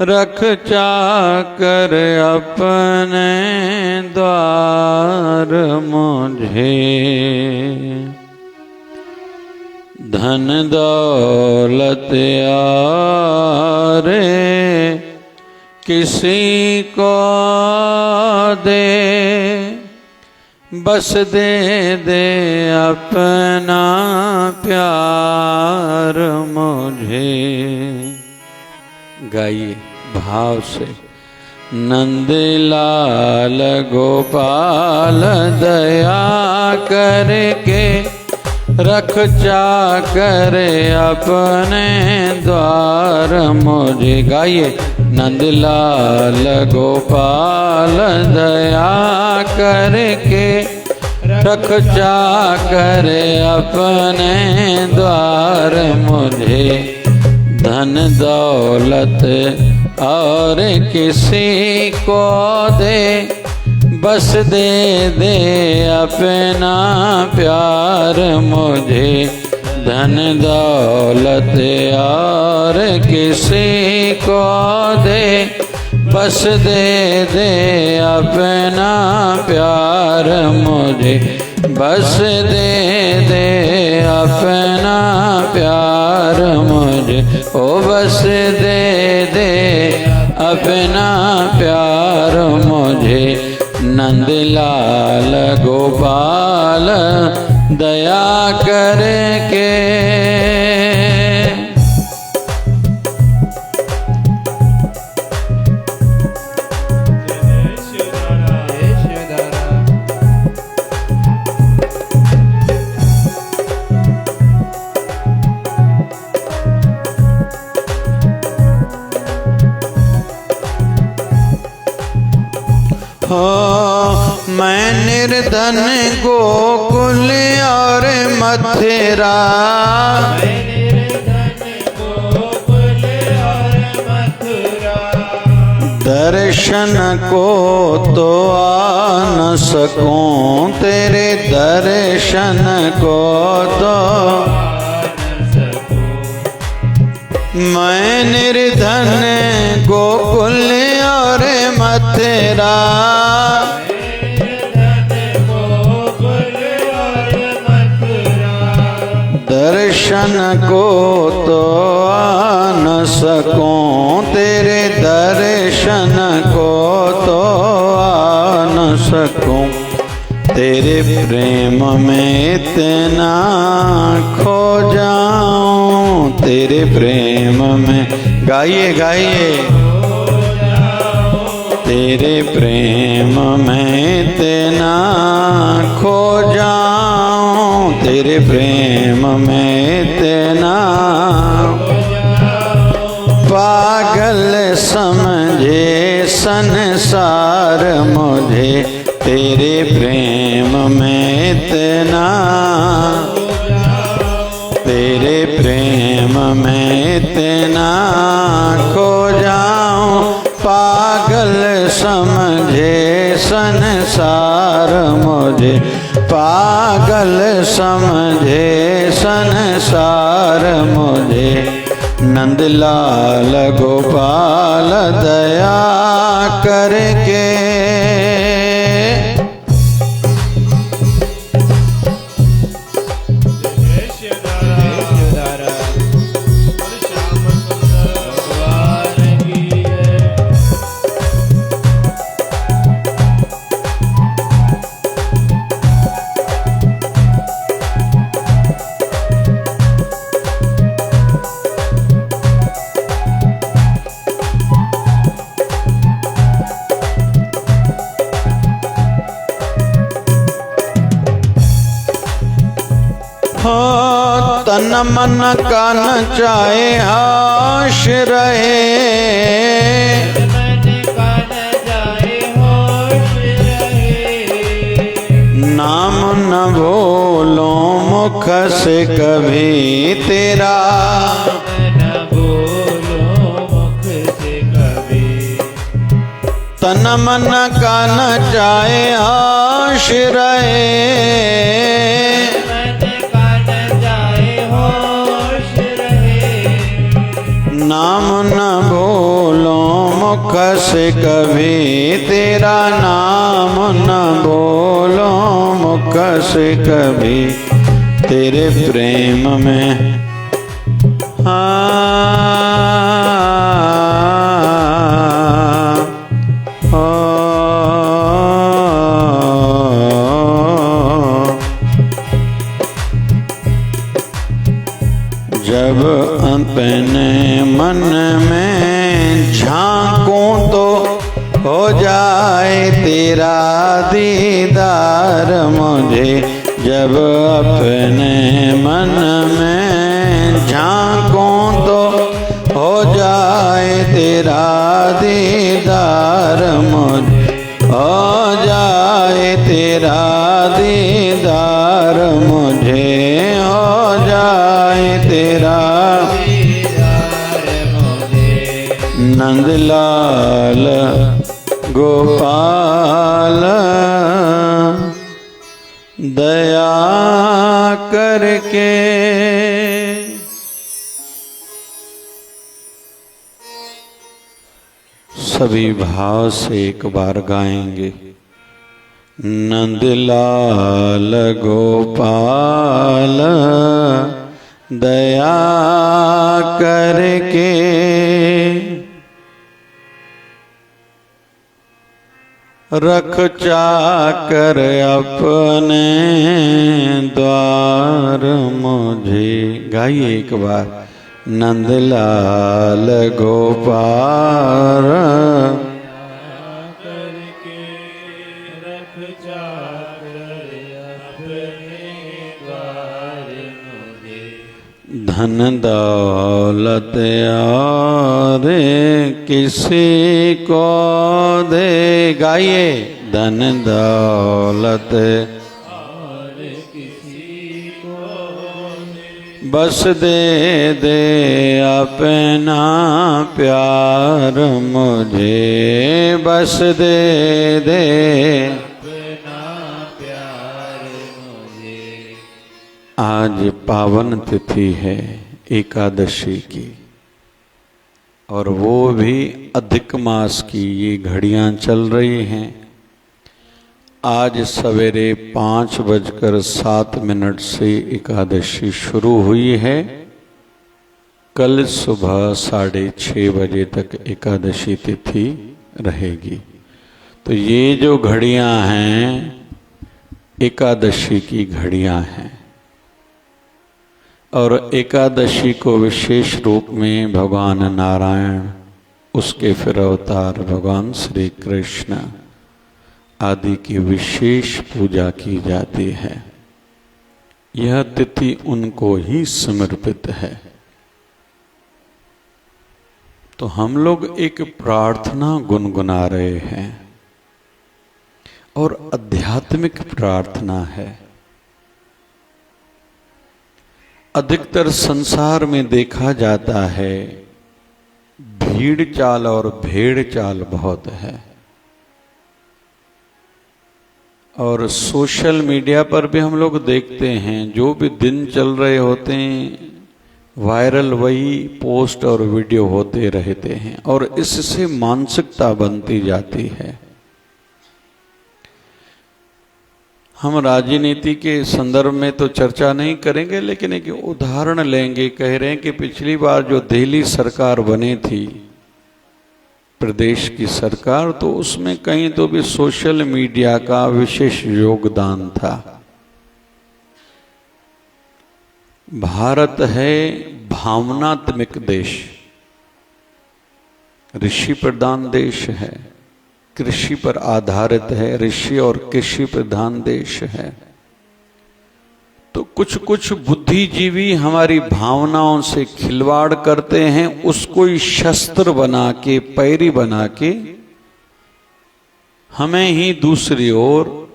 रख चाकर अपने द्वार मुझे। धन दौलत यारे किसी को दे, बस दे दे अपना प्यार मुझे। गाइए भाव से। नंदलाल गोपाल दया करके रख चाकर अपने द्वार मुझे। गाइए नंदलाल गोपाल दया करके रख चाकर अपने द्वार मुझे। धन दौलत और किसी को दे, बस दे दे अपना प्यार मुझे। धन दौलत और किसी को दे, बस दे दे अपना प्यार मुझे। बस दे दे अपना प्यार मुझे। ओ बस दे दे अपना प्यार मुझे। नंदलाल गोपाल दया करके। मैं निर्धन गोकुल और मथुरा, दर्शन को तो आ न सकूं, तेरे दर्शन को तो मैं निर्धन गोकुल और मथुरा, दर्शन को तो आ न सकूं, तेरे दर्शन को तो आ न सकूं। तेरे प्रेम में इतना खो जाऊं, तेरे प्रेम में। गाइए गाइए। तेरे प्रेम में इतना खो जाऊं, तेरे प्रेम में इतना पागल समझे संसार मुझे। तेरे प्रेम में इतना, तेरे प्रेम में इतना खो जाऊं, पागल समझे संसार मुझे। पागल समझे संसार मुझे। नंदलाल गोपाल दया करके। तन मन कान चाहे हाश रहे, नाम न भूलो मुख से कभी तेरा, तन मन कान चाहे हाश रहे, नाम न भूलो मुख से कभी तेरा, नाम न भूलो मुख से कभी, तेरे प्रेम में जब अपने मन में झांकूं तो हो जाए तेरा दीदार मुझे, जब अपने मन में झांकूं तो हो जाए तेरा दीदार मुझे, हो जाए तेरा दीदार मुझे, हो जाए तेरा दीदार मुझे। नंदलाल गोपाल दया करके, सभी भाव से एक बार गाएंगे। नंदलाल गोपाल दया करके, रख चाकर अपने द्वार मुझे। गाइए एक बार। नंदलाल गोपाल करके रख चाकर अपने द्वार मुझे, धन दौलत और किसी को दे। गाइए। धन दौलत और किसी को दे, बस दे दे अपना प्यार मुझे, बस दे दे अपना प्यार मुझे। आज पावन तिथि है एकादशी की, और वो भी अधिक मास की। ये घड़ियां चल रही हैं। आज सवेरे 5:07 से एकादशी शुरू हुई है। कल सुबह 6:30 बजे तक एकादशी तिथि रहेगी। तो ये जो घड़ियां हैं एकादशी की घड़ियां हैं, और एकादशी को विशेष रूप में भगवान नारायण, उसके फिर अवतार भगवान श्री कृष्ण आदि की विशेष पूजा की जाती है। यह तिथि उनको ही समर्पित है। तो हम लोग एक प्रार्थना गुनगुना रहे हैं, और आध्यात्मिक प्रार्थना है। अधिकतर संसार में देखा जाता है भीड़ चाल और भेड़ चाल बहुत है, और सोशल मीडिया पर भी हम लोग देखते हैं जो भी दिन चल रहे होते हैं वायरल वही पोस्ट और वीडियो होते रहते हैं, और इससे मानसिकता बनती जाती है। हम राजनीति के संदर्भ में तो चर्चा नहीं करेंगे, लेकिन एक उदाहरण लेंगे। कह रहे हैं कि पिछली बार जो दिल्ली सरकार बनी थी, प्रदेश की सरकार, तो उसमें कहीं तो भी सोशल मीडिया का विशेष योगदान था। भारत है भावनात्मक देश, ऋषि प्रधान देश है, कृषि पर आधारित है, ऋषि और कृषि प्रधान देश है। तो कुछ कुछ बुद्धिजीवी हमारी भावनाओं से खिलवाड़ करते हैं, उसको ही शस्त्र बना के, पैरी बना के हमें ही दूसरी ओर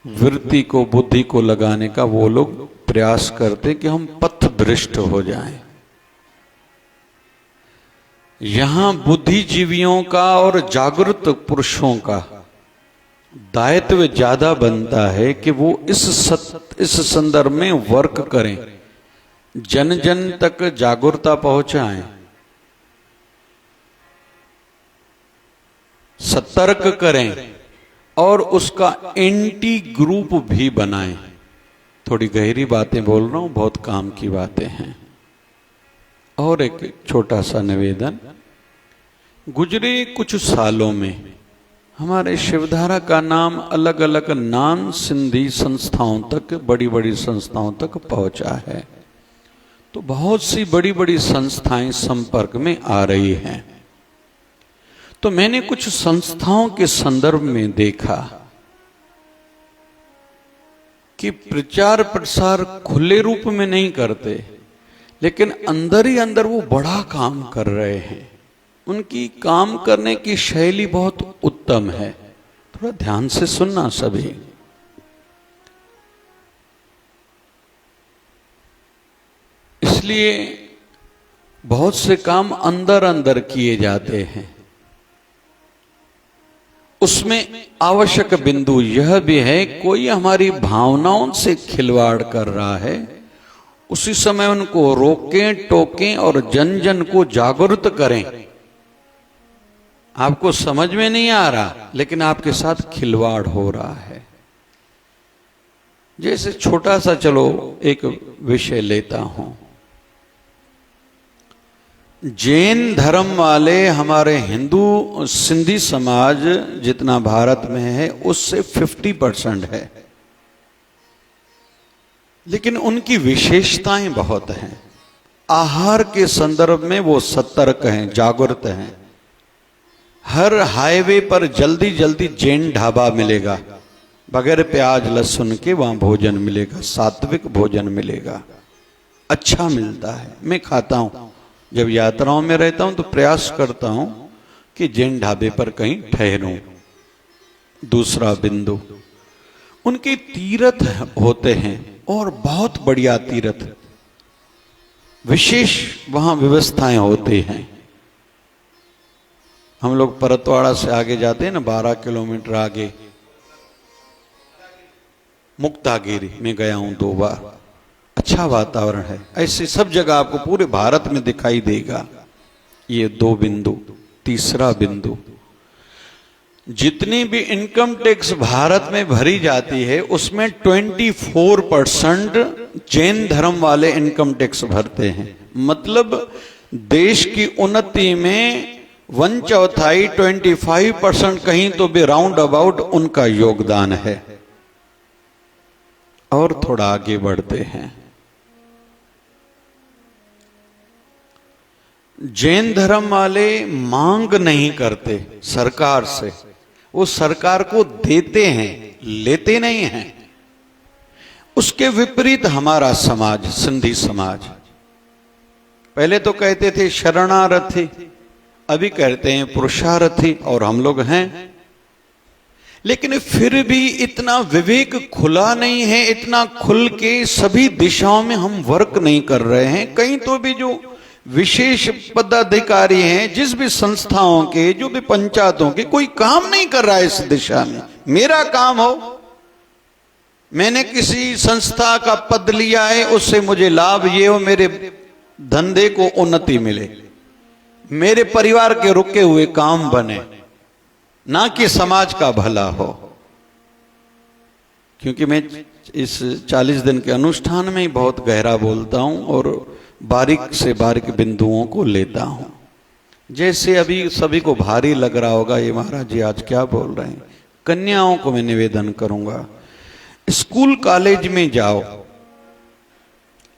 वृत्ति को, बुद्धि को लगाने का वो लोग प्रयास करते कि हम पथभ्रष्ट हो जाएं। यहां बुद्धिजीवियों का और जागृत पुरुषों का दायित्व ज्यादा बनता है कि वो इस संदर्भ में वर्क करें। जन जन तक जागरूकता पहुंचाएं, सतर्क करें और उसका एंटी ग्रुप भी बनाएं। थोड़ी गहरी बातें बोल रहा हूं, बहुत काम की बातें हैं। और एक छोटा सा निवेदन, गुजरे कुछ सालों में हमारे शिवधारा का नाम अलग अलग नॉन सिंधी संस्थाओं तक, बड़ी बड़ी संस्थाओं तक पहुंचा है। तो बहुत सी बड़ी बड़ी संस्थाएं संपर्क में आ रही हैं। तो मैंने कुछ संस्थाओं के संदर्भ में देखा कि प्रचार प्रसार खुले रूप में नहीं करते, लेकिन अंदर ही अंदर वो बड़ा काम कर रहे हैं। उनकी काम करने की शैली बहुत उत्तम है। थोड़ा ध्यान से सुनना सभी। इसलिए बहुत से काम अंदर अंदर किए जाते हैं। उसमें आवश्यक बिंदु यह भी है, कोई हमारी भावनाओं से खिलवाड़ कर रहा है, उसी समय उनको रोकें, टोकें और जन जन को जागरूक करें। आपको समझ में नहीं आ रहा, लेकिन आपके साथ खिलवाड़ हो रहा है। जैसे छोटा सा चलो एक विषय लेता हूं। जैन धर्म वाले हमारे हिंदू सिंधी समाज जितना भारत में है उससे 50% है, लेकिन उनकी विशेषताएं बहुत हैं। आहार के संदर्भ में वो सतर्क हैं, जागरूक हैं। हर हाईवे पर जल्दी जल्दी जैन ढाबा मिलेगा, बगैर प्याज लहसुन के वहां भोजन मिलेगा, सात्विक भोजन मिलेगा, अच्छा मिलता है। मैं खाता हूं, जब यात्राओं में रहता हूं तो प्रयास करता हूं कि जैन ढाबे पर कहीं ठहरूं। दूसरा बिंदु, उनके तीर्थ होते हैं और बहुत बढ़िया तीर्थ, विशेष वहां व्यवस्थाएं होती हैं। हम लोग परतवाड़ा से आगे जाते हैं ना, 12 किलोमीटर आगे मुक्तागिरी में गया हूं 2 बार। अच्छा वातावरण है। ऐसे सब जगह आपको पूरे भारत में दिखाई देगा। ये 2 बिंदु। तीसरा बिंदु, जितनी भी इनकम टैक्स भारत में भरी जाती है उसमें 24% जैन धर्म वाले इनकम टैक्स भरते हैं। मतलब देश की उन्नति में 1/4 25% कहीं तो भी राउंड अबाउट उनका योगदान है। और थोड़ा आगे बढ़ते हैं। जैन धर्म वाले मांग नहीं करते सरकार से, वो सरकार को देते हैं, लेते नहीं हैं। उसके विपरीत हमारा समाज, सिंधी समाज, पहले तो कहते थे शरणार्थी, अभी कहते हैं पुरुषार्थी, और हम लोग हैं। लेकिन फिर भी इतना विवेक खुला नहीं है, इतना खुल के सभी दिशाओं में हम वर्क नहीं कर रहे हैं। कहीं तो भी जो विशेष पदाधिकारी हैं, जिस भी संस्थाओं के, जो भी पंचायतों के, कोई काम नहीं कर रहा है इस दिशा में। मेरा काम हो, मैंने किसी संस्था का पद लिया है, उससे मुझे लाभ ये हो, मेरे धंधे को उन्नति मिले, मेरे परिवार के रुके हुए काम बने, ना कि समाज का भला हो। क्योंकि मैं इस 40 दिन के अनुष्ठान में ही बहुत गहरा बोलता हूं और बारीक से बारीक बिंदुओं को लेता हूं। जैसे अभी सभी को भारी लग रहा होगा, ये महाराज जी आज क्या बोल रहे हैं। कन्याओं को मैं निवेदन करूंगा, स्कूल कॉलेज में जाओ,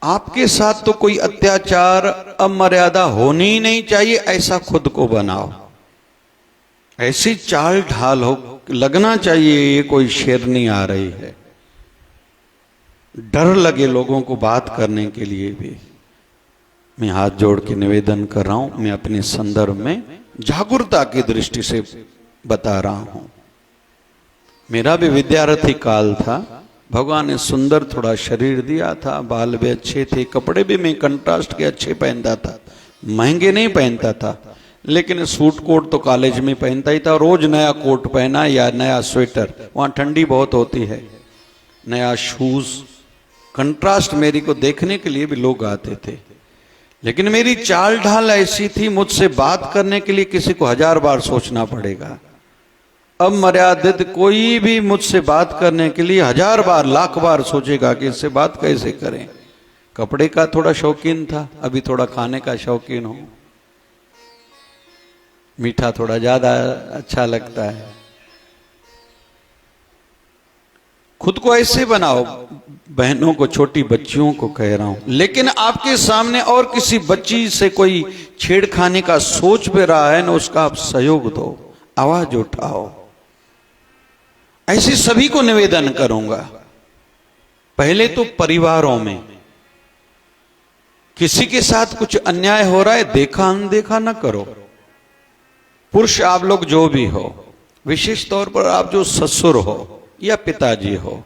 आपके साथ तो कोई अत्याचार, अमर्यादा होनी ही नहीं चाहिए, ऐसा खुद को बनाओ। ऐसी चाल ढाल हो, लगना चाहिए ये कोई शेरनी आ रही है, डर लगे लोगों को बात करने के लिए भी। मैं हाथ जोड़ के निवेदन कर रहा हूं, मैं अपने संदर्भ में जागरूकता की दृष्टि से बता रहा हूं। मेरा भी विद्यार्थी काल था, भगवान ने सुंदर थोड़ा शरीर दिया था, बाल भी अच्छे थे, कपड़े भी मैं कंट्रास्ट के अच्छे पहनता था, महंगे नहीं पहनता था, लेकिन सूट कोट तो कॉलेज में पहनता ही था। रोज नया कोट पहना या नया स्वेटर, वहां ठंडी बहुत होती है, नया शूज, कंट्रास्ट मेरी को देखने के लिए भी लोग आते थे, लेकिन मेरी चाल ढाल ऐसी थी, मुझसे बात करने के लिए किसी को 1000 बार सोचना पड़ेगा। अब मर्यादित कोई भी मुझसे बात करने के लिए 1000 बार, लाख बार सोचेगा कि इससे बात कैसे करें। कपड़े का थोड़ा शौकीन था, अभी थोड़ा खाने का शौकीन हूं। मीठा थोड़ा ज्यादा अच्छा लगता है। खुद को ऐसे बनाओ, बहनों को, छोटी बच्चियों को कह रहा हूं। लेकिन आपके सामने और किसी बच्ची से कोई छेड़खानी का सोच भी रहा है ना, उसका आप सहयोग दो, आवाज उठाओ। ऐसे सभी को निवेदन करूंगा। पहले तो परिवारों में किसी के साथ कुछ अन्याय हो रहा है, देखा अनदेखा न करो। पुरुष आप लोग जो भी हो, विशेष तौर पर आप जो ससुर हो या पिताजी हो,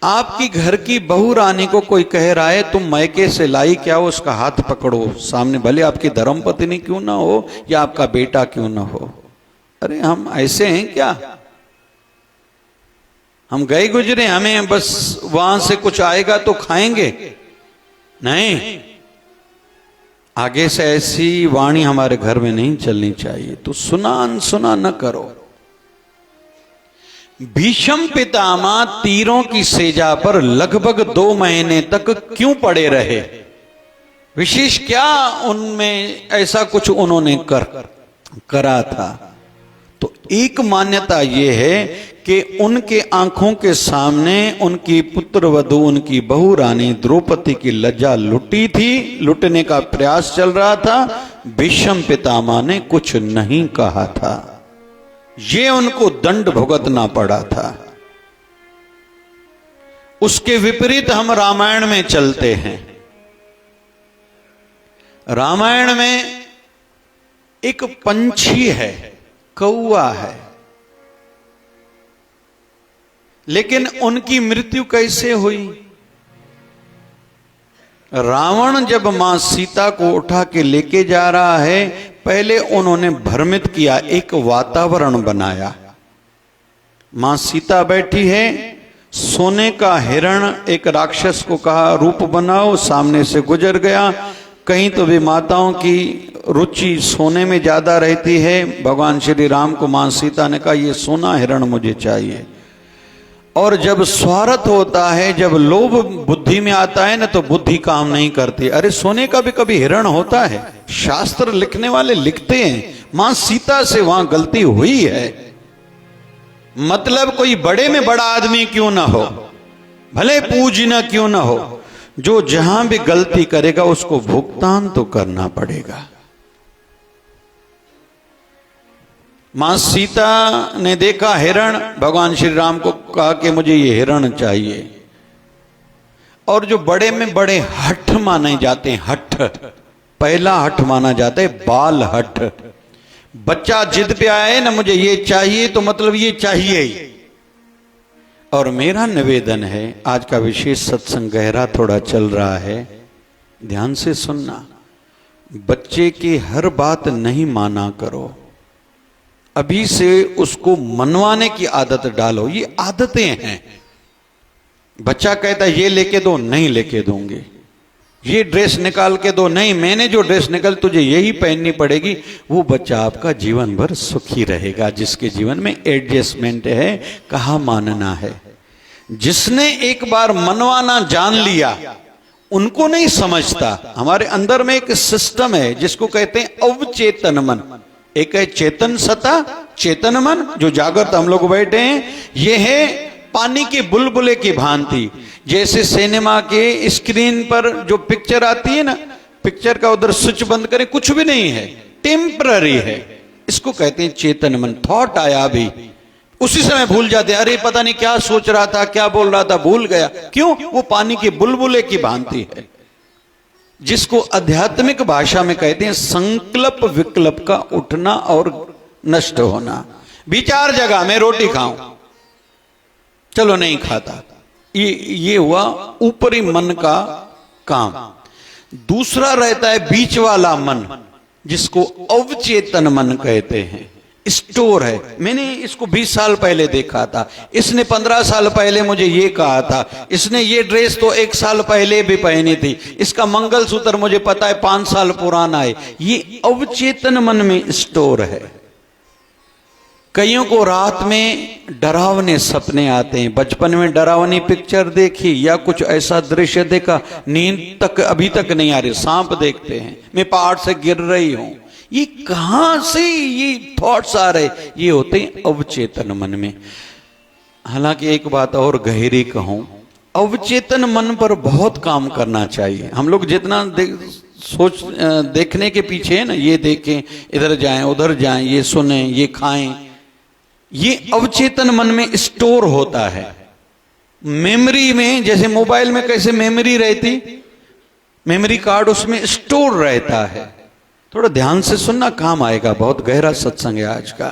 आपकी घर की बहू रानी को कोई कह रहा है तुम मैके से लाई क्या हो, उसका हाथ पकड़ो सामने, भले आपकी धर्मपत्नी क्यों ना हो या आपका बेटा क्यों ना हो। अरे हम ऐसे हैं क्या? हम गए गुजरे, हमें बस वहां से कुछ आएगा तो खाएंगे? नहीं, आगे से ऐसी वाणी हमारे घर में नहीं चलनी चाहिए। तो सुना अनसुना न करो। भीष्म पितामह तीरों की सेजा पर लगभग 2 महीने तक क्यों पड़े रहे? विशेष क्या उनमें ऐसा कुछ उन्होंने करा था? तो एक मान्यता यह है कि उनके आंखों के सामने उनकी पुत्र वधू, उनकी बहू रानी द्रौपदी की लज्जा लुटी थी, लुटने का प्रयास चल रहा था। भीष्म पितामह ने कुछ नहीं कहा था, ये उनको दंड भुगतना पड़ा था। उसके विपरीत हम रामायण में चलते हैं। रामायण में एक पंछी है, कौआ है, लेकिन उनकी मृत्यु कैसे हुई? रावण जब मां सीता को उठा के लेके जा रहा है, पहले उन्होंने भ्रमित किया, एक वातावरण बनाया। मां सीता बैठी है, सोने का हिरण एक राक्षस को कहा रूप बनाओ, सामने से गुजर गया। कहीं तो भी माताओं की रुचि सोने में ज्यादा रहती है। भगवान श्री राम को मां सीता ने कहा ये सोना हिरण मुझे चाहिए। और जब स्वार्थ होता है, जब लोभ बुद्धि में आता है ना, तो बुद्धि काम नहीं करती। अरे सोने का भी कभी हिरण होता है? शास्त्र लिखने वाले लिखते हैं मां सीता से वहां गलती हुई है। मतलब कोई बड़े में बड़ा आदमी क्यों ना हो, भले पूजना क्यों ना हो, जो जहां भी गलती करेगा उसको भुगतान तो करना पड़ेगा। मां सीता ने देखा हिरण, भगवान श्री राम को कहा कि मुझे ये हिरण चाहिए। और जो बड़े में बड़े हठ माने जाते हैं, हठ, पहला हठ माना जाता है बाल हठ। बच्चा जिद पे आया है ना मुझे ये चाहिए, तो मतलब ये चाहिए ही। और मेरा निवेदन है, आज का विशेष सत्संग गहरा थोड़ा चल रहा है, ध्यान से सुनना। बच्चे की हर बात नहीं माना करो, अभी से उसको मनवाने की आदत डालो। ये आदतें हैं। बच्चा कहता है ये लेके दो, नहीं लेके दूंगी। ये ड्रेस निकाल के दो, नहीं मैंने जो ड्रेस निकाल तुझे यही पहननी पड़ेगी। वो बच्चा आपका जीवन भर सुखी रहेगा। जिसके जीवन में एडजस्टमेंट है, कहा मानना है। जिसने एक बार मनवाना जान लिया उनको नहीं समझता। हमारे अंदर में एक सिस्टम है जिसको कहते हैं अवचेतन मन। एक है चेतन सत्ता, चेतन मन जो जागृत हम लोग बैठे हैं। ये है पानी के बुलबुले की भांति। जैसे सिनेमा के स्क्रीन पर जो पिक्चर आती है ना, पिक्चर का उधर स्विच बंद करें, कुछ भी नहीं है, टेम्पररी है। इसको कहते हैं चेतन मन। थॉट आया अभी, उसी समय भूल जाते, अरे पता नहीं क्या सोच रहा था, क्या बोल रहा था, भूल गया। क्यों? वो पानी के बुलबुले की भांति है, जिसको आध्यात्मिक भाषा में कहते हैं संकल्प विकल्प का उठना और नष्ट होना। विचार जगह मैं रोटी खाऊं, चलो नहीं खाता, ये हुआ ऊपरी मन का काम। दूसरा रहता है बीच वाला मन, जिसको अवचेतन मन कहते हैं। स्टोर है। मैंने इसको 20 साल पहले देखा था, इसने 15 साल पहले मुझे ये कहा था, इसने ये ड्रेस तो 1 साल पहले भी पहनी थी, इसका मंगलसूत्र मुझे पता है 5 साल पुराना है। ये अवचेतन मन में स्टोर है। कईयों को रात में डरावने सपने आते हैं। बचपन में डरावनी पिक्चर देखी या कुछ ऐसा दृश्य देखा, नींद तक अभी तक नहीं आ रही, सांप देखते हैं, मैं पहाड़ से गिर रही हूं। ये कहां से ये थॉट्स आ रहे? ये होते हैं अवचेतन मन में। हालांकि एक बात और गहरी कहूं, अवचेतन मन पर बहुत काम करना चाहिए। हम लोग जितना देखने के पीछे है ना, ये देखें, इधर जाएं, उधर जाएं, ये सुने, ये खाएं, ये अवचेतन मन में स्टोर होता है। मेमोरी में, जैसे मोबाइल में कैसे मेमोरी रहती, मेमोरी कार्ड उसमें स्टोर रहता है। थोड़ा ध्यान से सुनना, काम आएगा, बहुत गहरा सत्संग है आज का।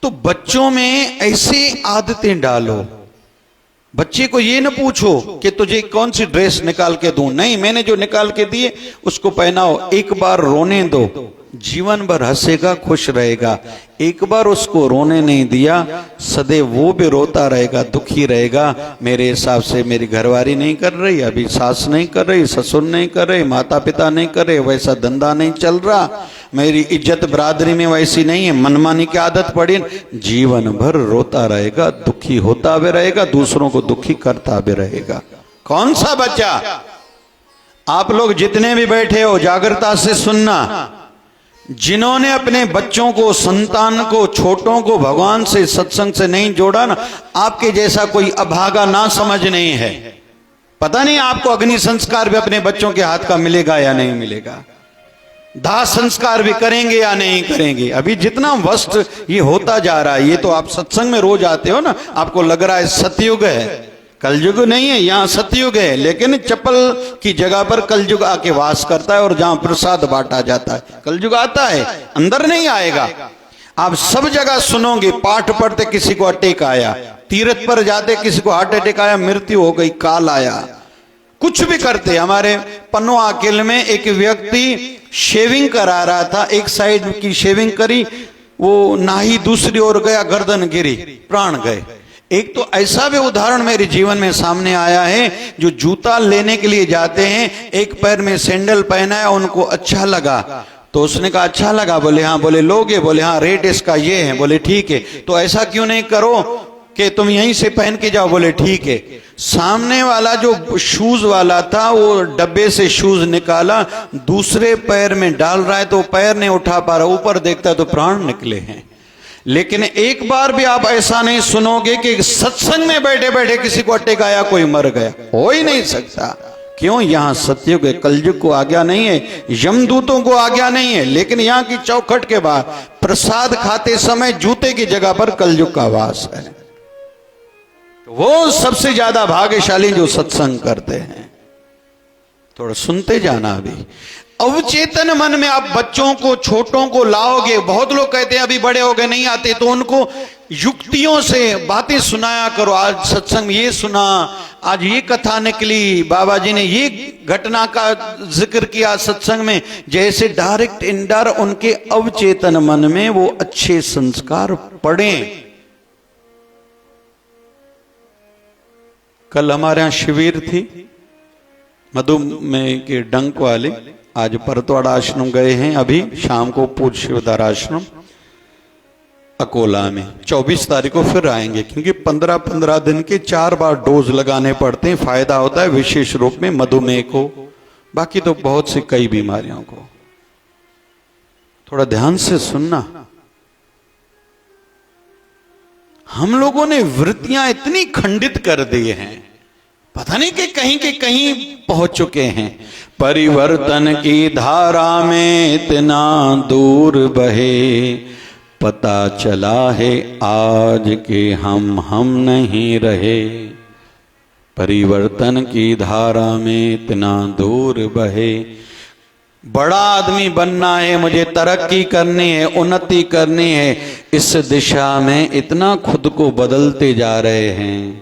तो बच्चों में ऐसी आदतें डालो। बच्चे को ये न पूछो कि तुझे कौन सी ड्रेस निकाल के दूं, नहीं, मैंने जो निकाल के दिए उसको पहनाओ। एक बार रोने दो, जीवन भर हंसेगा, खुश रहेगा। एक बार उसको रोने नहीं दिया, सदैव वो भी रोता रहेगा, दुखी रहेगा। मेरे हिसाब से मेरी घरवाली नहीं कर रही, अभी सास नहीं कर रही, ससुर नहीं कर रहे, माता पिता नहीं कर रहे, वैसा धंधा नहीं चल रहा, मेरी इज्जत बरादरी में वैसी नहीं है, मनमानी की आदत पड़ी। जीवन भर रोता रहेगा, दुखी होता भी रहेगा, दूसरों को दुखी करता भी रहेगा। कौन सा बच्चा? आप लोग जितने भी बैठे हो जागृता से सुनना, जिन्होंने अपने बच्चों को, संतान को, छोटों को भगवान से, सत्संग से नहीं जोड़ा ना, आपके जैसा कोई अभागा ना समझ नहीं है। पता नहीं आपको अग्नि संस्कार भी अपने बच्चों के हाथ का मिलेगा या नहीं मिलेगा, दाह संस्कार भी करेंगे या नहीं करेंगे। अभी जितना वस्त ये होता जा रहा है, ये तो आप सत्संग में रोज आते हो ना, आपको लग रहा है सतयुग है, कलयुग नहीं है, यहां सतयुग है। लेकिन चप्पल की जगह पर कलयुग आके वास करता है, और जहां प्रसाद बांटा जाता है कलयुग आता है, अंदर नहीं आएगा। आप सब जगह सुनोगे, पाठ पढ़ते किसी को अटैक आया, तीर्थ पर जाते किसी को हार्ट अटैक आया, मृत्यु हो गई, काल आया, कुछ भी करते। हमारे पन्नो आकिल में एक व्यक्ति शेविंग करा रहा था, एक साइड की शेविंग करी, वो नाही दूसरी ओर गया, गर्दन गिरी, प्राण गए। एक तो ऐसा भी उदाहरण मेरे जीवन में सामने आया है, जो जूता लेने के लिए जाते हैं, एक पैर में सैंडल पहना है, उनको अच्छा लगा, तो उसने कहा अच्छा लगा, बोले हाँ, बोले लोगे, बोले हाँ, रेट इसका ये है, बोले ठीक है, तो ऐसा क्यों नहीं करो कि तुम यहीं से पहन के जाओ, बोले ठीक है। सामने वाला जो शूज वाला था, वो डब्बे से शूज निकाला, दूसरे पैर में डाल रहा है, तो पैर नहीं उठा पा रहा, ऊपर देखता है तो प्राण निकले हैं। लेकिन एक बार भी आप ऐसा नहीं सुनोगे कि सत्संग में बैठे बैठे किसी को अटैक आया, कोई मर गया, हो ही नहीं सकता। क्यों? यहां सतयुग है, कलयुग को आज्ञा नहीं है, यमदूतों को आज्ञा नहीं है। लेकिन यहां की चौखट के बाद प्रसाद खाते समय जूते की जगह पर कलयुग का वास है। तो वो सबसे ज्यादा भाग्यशाली जो सत्संग करते हैं। थोड़ा सुनते जाना। अभी अवचेतन मन में आप बच्चों को, छोटों को लाओगे। बहुत लोग कहते हैं अभी बड़े हो गए नहीं आते, तो उनको युक्तियों से बातें सुनाया करो। आज सत्संग में ये सुना, आज ये कथा निकली, बाबा जी ने ये घटना का जिक्र किया सत्संग में, जैसे डायरेक्ट इनडायरेक्ट उनके अवचेतन मन में वो अच्छे संस्कार पड़े। कल हमारे यहां शिविर थी मधुमेह के डंक वाले, आज परतवाड़ा आश्रम गए हैं, अभी शाम को पूज्य शिवदार आश्रम अकोला में। 24 तारीख को फिर आएंगे, क्योंकि 15-15 दिन के 4 बार डोज लगाने पड़ते हैं। फायदा होता है विशेष रूप में मधुमेह को, बाकी तो बहुत सी कई बीमारियों को। थोड़ा ध्यान से सुनना। हम लोगों ने वृत्तियां इतनी खंडित कर दी हैं, पता नहीं कि कहीं के कहीं पहुंच चुके हैं। परिवर्तन की धारा में इतना दूर बहे, पता चला है आज के हम नहीं रहे। परिवर्तन की धारा में इतना दूर बहे। बड़ा आदमी बनना है, मुझे तरक्की करनी है, उन्नति करनी है, इस दिशा में इतना खुद को बदलते जा रहे हैं।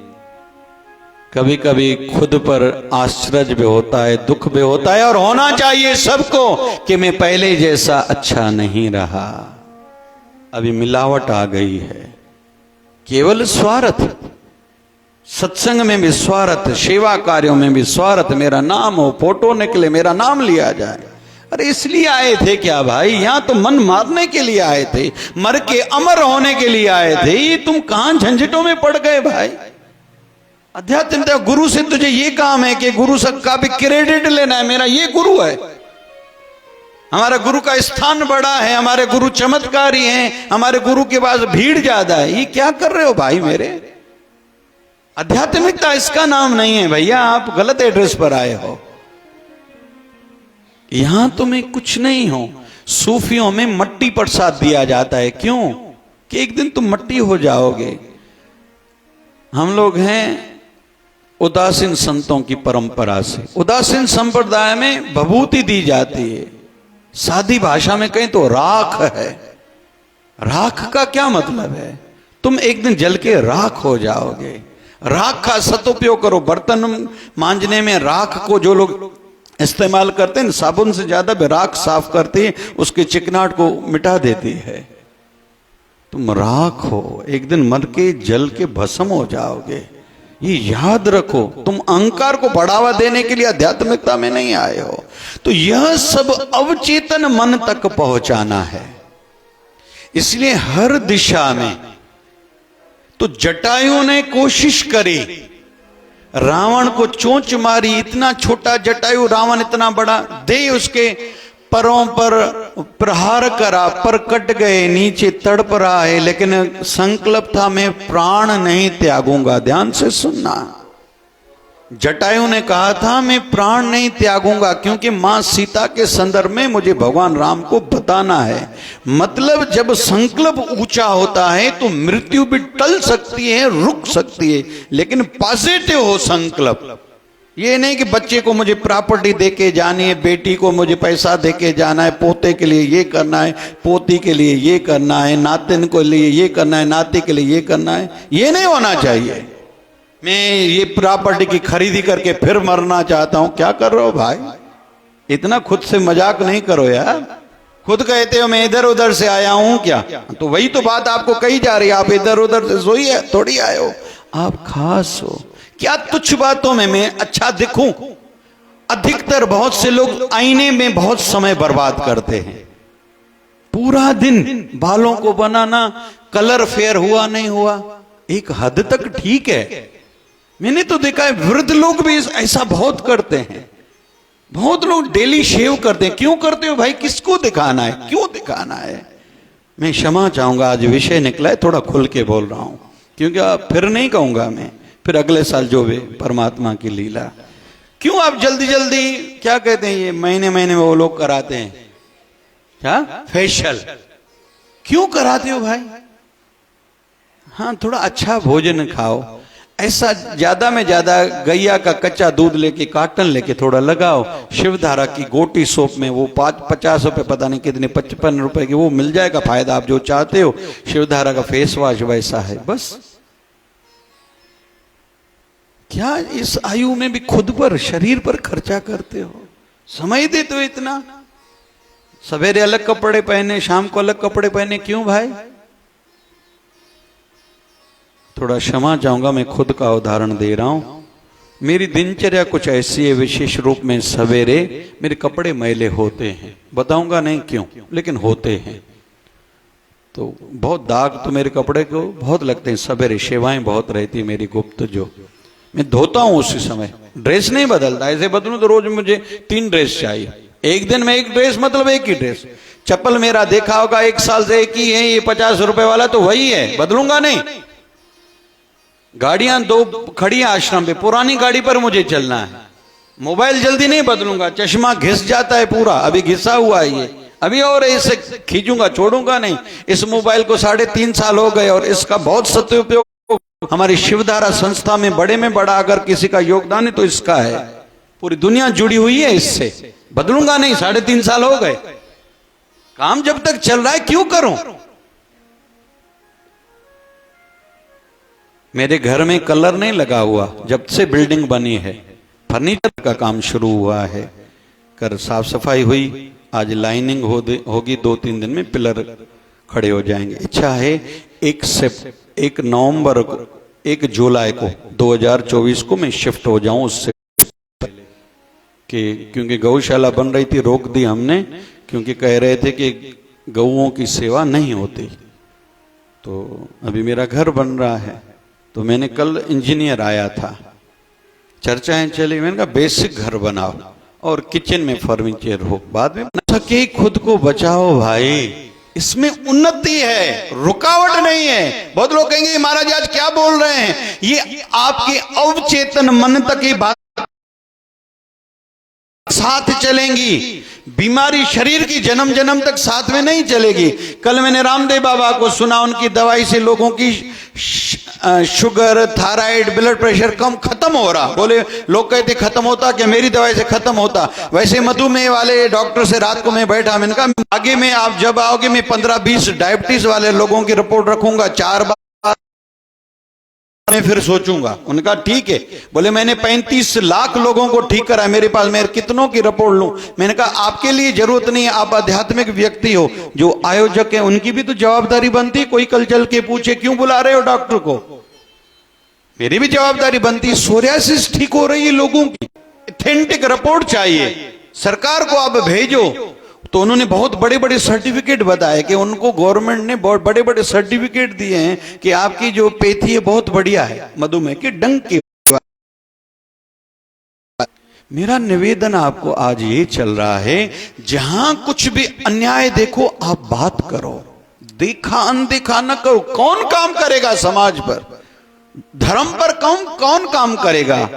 कभी कभी खुद पर आश्चर्य भी होता है, दुख भी होता है, और होना चाहिए सबको कि मैं पहले जैसा अच्छा नहीं रहा। अभी मिलावट आ गई है, केवल स्वार्थ, सत्संग में भी स्वार्थ, सेवा कार्यों में भी स्वार्थ, मेरा नाम हो, फोटो निकले, मेरा नाम लिया जाए। अरे इसलिए आए थे क्या भाई? यहां तो मन मारने के लिए आए थे, मर के अमर होने के लिए आए थे। ये तुम कहां झंझटों में पड़ गए भाई? अध्यात्म गुरु से तुझे ये काम है कि गुरु का भी क्रेडिट लेना है, मेरा ये गुरु है, हमारा गुरु का स्थान बड़ा है, हमारे गुरु चमत्कारी हैं, हमारे गुरु के पास भीड़ ज्यादा है। ये क्या कर रहे हो भाई मेरे? आध्यात्मिकता इसका नाम नहीं है भैया, आप गलत एड्रेस पर आए हो। यहां तुम्हें कुछ नहीं हो। सूफियों में मट्टी प्रसाद दिया जाता है, क्यों? कि एक दिन तुम मट्टी हो जाओगे। हम लोग हैं उदासीन संतों की परंपरा से। उदासीन संप्रदाय में भभूति दी जाती है, सादी भाषा में कहें तो राख है। राख का क्या मतलब है? तुम एक दिन जल के राख हो जाओगे। राख का सदुपयोग करो। बर्तन मांजने में राख को जो लोग इस्तेमाल करते हैं, साबुन से ज्यादा भी राख साफ करती है, उसके चिकनाहट को मिटा देती है। तुम राख हो, एक दिन मर के जल के भस्म हो जाओगे। ये याद रखो। तुम अहंकार को बढ़ावा देने के लिए आध्यात्मिकता में नहीं आए हो। तो यह सब अवचेतन मन तक पहुंचाना है। इसलिए हर दिशा में तो जटायु ने कोशिश करी, रावण को चोंच मारी, इतना छोटा जटायु, रावण इतना बड़ा, दे उसके परों पर प्रहार करा, पर कट गए, नीचे तड़प रहा है, लेकिन संकल्प था मैं प्राण नहीं त्यागूंगा। ध्यान से सुनना, जटायु ने कहा था मैं प्राण नहीं त्यागूंगा, क्योंकि मां सीता के संदर्भ में मुझे भगवान राम को बताना है। मतलब जब संकल्प ऊंचा होता है तो मृत्यु भी टल सकती है, रुक सकती है, लेकिन पॉजिटिव हो संकल्प। ये नहीं कि बच्चे को मुझे प्रॉपर्टी देके जानी है, बेटी को मुझे पैसा देके जाना है, पोते के लिए ये करना है, पोती के लिए ये करना है, नातिन के लिए ये करना है, नाती के लिए ये करना है। ये नहीं होना चाहिए। मैं ये प्रॉपर्टी की खरीदी करके फिर मरना चाहता हूं। क्या कर रहे हो भाई? इतना खुद से मजाक नहीं करो यार। खुद कहते हो मैं इधर उधर से आया हूं क्या? तो वही तो बात आपको कही जा रही है। आप इधर उधर से सोई है थोड़ी आए हो, आप खास हो। क्या तुच्छ बातों में मैं अच्छा दिखूं? अधिकतर बहुत से लोग आईने में बहुत समय बर्बाद करते हैं। पूरा दिन बालों को बनाना, कलर फेयर हुआ नहीं हुआ, एक हद तक ठीक है। मैंने तो देखा है वृद्ध लोग भी ऐसा बहुत करते हैं। बहुत लोग डेली शेव करते हैं। क्यों करते हो भाई? किसको दिखाना है? क्यों दिखाना है? मैं क्षमा चाहूंगा, आज विषय निकला है, थोड़ा खुल के बोल रहा हूं, क्योंकि फिर नहीं कहूंगा मैं, फिर अगले साल जो भी परमात्मा की लीला। क्यों आप जल्दी जल्दी, क्या कहते हैं ये महीने महीने में वो लोग कराते हैं क्या, फेशियल क्यों कराते हो भाई? हाँ, थोड़ा अच्छा भोजन खाओ। ऐसा ज्यादा में ज्यादा गैया का कच्चा दूध लेके, काटन लेके थोड़ा लगाओ। शिवधारा की गोटी सोप में वो 50 रुपए, पता नहीं कितने, 55 रुपए की वो मिल जाएगा। फायदा आप जो चाहते हो। शिवधारा का फेस वॉश वैसा है। बस क्या इस आयु में भी खुद पर, शरीर पर खर्चा करते हो? समय देते हो इतना। सवेरे अलग कपड़े पहने, शाम को अलग कपड़े पहने, क्यों भाई? थोड़ा क्षमा चाहूंगा, मैं खुद का उदाहरण दे रहा हूं। मेरी दिनचर्या कुछ ऐसी है, विशेष रूप में सवेरे मेरे कपड़े मैले होते हैं। बताऊंगा नहीं क्यों, लेकिन होते हैं। तो बहुत दाग तो मेरे कपड़े को बहुत लगते हैं। सवेरे सेवाएं बहुत रहती मेरी गुप्त, जो मैं धोता हूं उसी समय। ड्रेस नहीं बदलता, ऐसे बदलूं तो रोज मुझे 3 ड्रेस चाहिए। एक दिन में एक ड्रेस, मतलब एक ही ड्रेस। चप्पल मेरा देखा होगा 1 साल से एक ही है, ये 50 रुपए वाला तो वही है, बदलूंगा नहीं। गाड़ियां 2 खड़ी हैं आश्रम पे, पुरानी गाड़ी पर मुझे चलना है। मोबाइल जल्दी नहीं बदलूंगा, चश्मा घिस जाता है पूरा, अभी घिसा हुआ है ये, अभी और इसे खींचूंगा, छोड़ूंगा नहीं। इस मोबाइल को 3.5 साल हो गए और इसका बहुत सदुपयोग हमारी शिवधारा संस्था में बड़ा अगर किसी का योगदान है तो इसका है। पूरी दुनिया जुड़ी हुई है इससे। बदलूंगा नहीं, 3.5 साल हो गए। काम जब तक चल रहा है क्यों करूं? मेरे घर में कलर नहीं लगा हुआ, जब से बिल्डिंग बनी है फर्नीचर का काम शुरू हुआ है, कर साफ सफाई हुई, आज लाइनिंग होगी, 2-3 दिन में पिलर खड़े हो जाएंगे। इच्छा है 1 नवंबर को, 1 जुलाई को 2024 को मैं शिफ्ट हो जाऊं उससे पहले, कि क्योंकि गौशाला बन रही थी, रोक दी हमने, क्योंकि कह रहे थे कि गौओं की सेवा नहीं होती। तो अभी मेरा घर बन रहा है, तो मैंने कल इंजीनियर आया था, चर्चाएं चली, मैंने कहा बेसिक घर बनाओ और किचन में फर्नीचर हो, बाद में सके खुद को बचाओ भाई, इसमें उन्नति है, रुकावट नहीं है। बहुत लोग कहेंगे महाराज आज क्या बोल रहे हैं, ये आपके अवचेतन मन तक की बात साथ चलेंगी, बीमारी शरीर की जन्म जन्म तक साथ में नहीं चलेगी। कल मैंने रामदेव बाबा को सुना, उनकी दवाई से लोगों की शुगर, थायराइड, ब्लड प्रेशर कम खत्म हो रहा। बोले लोग कहते खत्म होता क्या, मेरी दवाई से खत्म होता। वैसे मधुमेह वाले डॉक्टर से रात को मैं बैठा, मैंने कहा आगे में आप जब आओगे मैं 15-20 डायबिटीज वाले लोगों की रिपोर्ट रखूंगा, 4 बार मैं फिर सोचूंगा। उनका ठीक है। बोले मैंने 35 लाख लोगों को ठीक करा, मेरे पास मैं कितनों की रिपोर्ट लूं। मैंने कहा आपके लिए जरूरत नहीं है, आप आध्यात्मिक व्यक्ति हो, जो आयोजक है उनकी भी तो जवाबदारी बनती। कोई कल चल के पूछे क्यों बुला रहे हो डॉक्टर को, मेरी भी जवाबदारी बनती। सोरियासिस ठीक हो रही है लोगों की, ऑथेंटिक रिपोर्ट चाहिए, सरकार को आप भेजो। तो उन्होंने बहुत बड़े बड़े सर्टिफिकेट बताए कि उनको गवर्नमेंट ने बहुत बड़े बड़े सर्टिफिकेट दिए हैं कि आपकी जो पैथी है बहुत बढ़िया है, मधुमेह के डंक की। मेरा निवेदन आपको आज ये चल रहा है, जहां कुछ भी अन्याय देखो आप बात करो, देखा अनदेखा न करो। कौन काम करेगा समाज पर, धर्म पर कौन काम करेगा,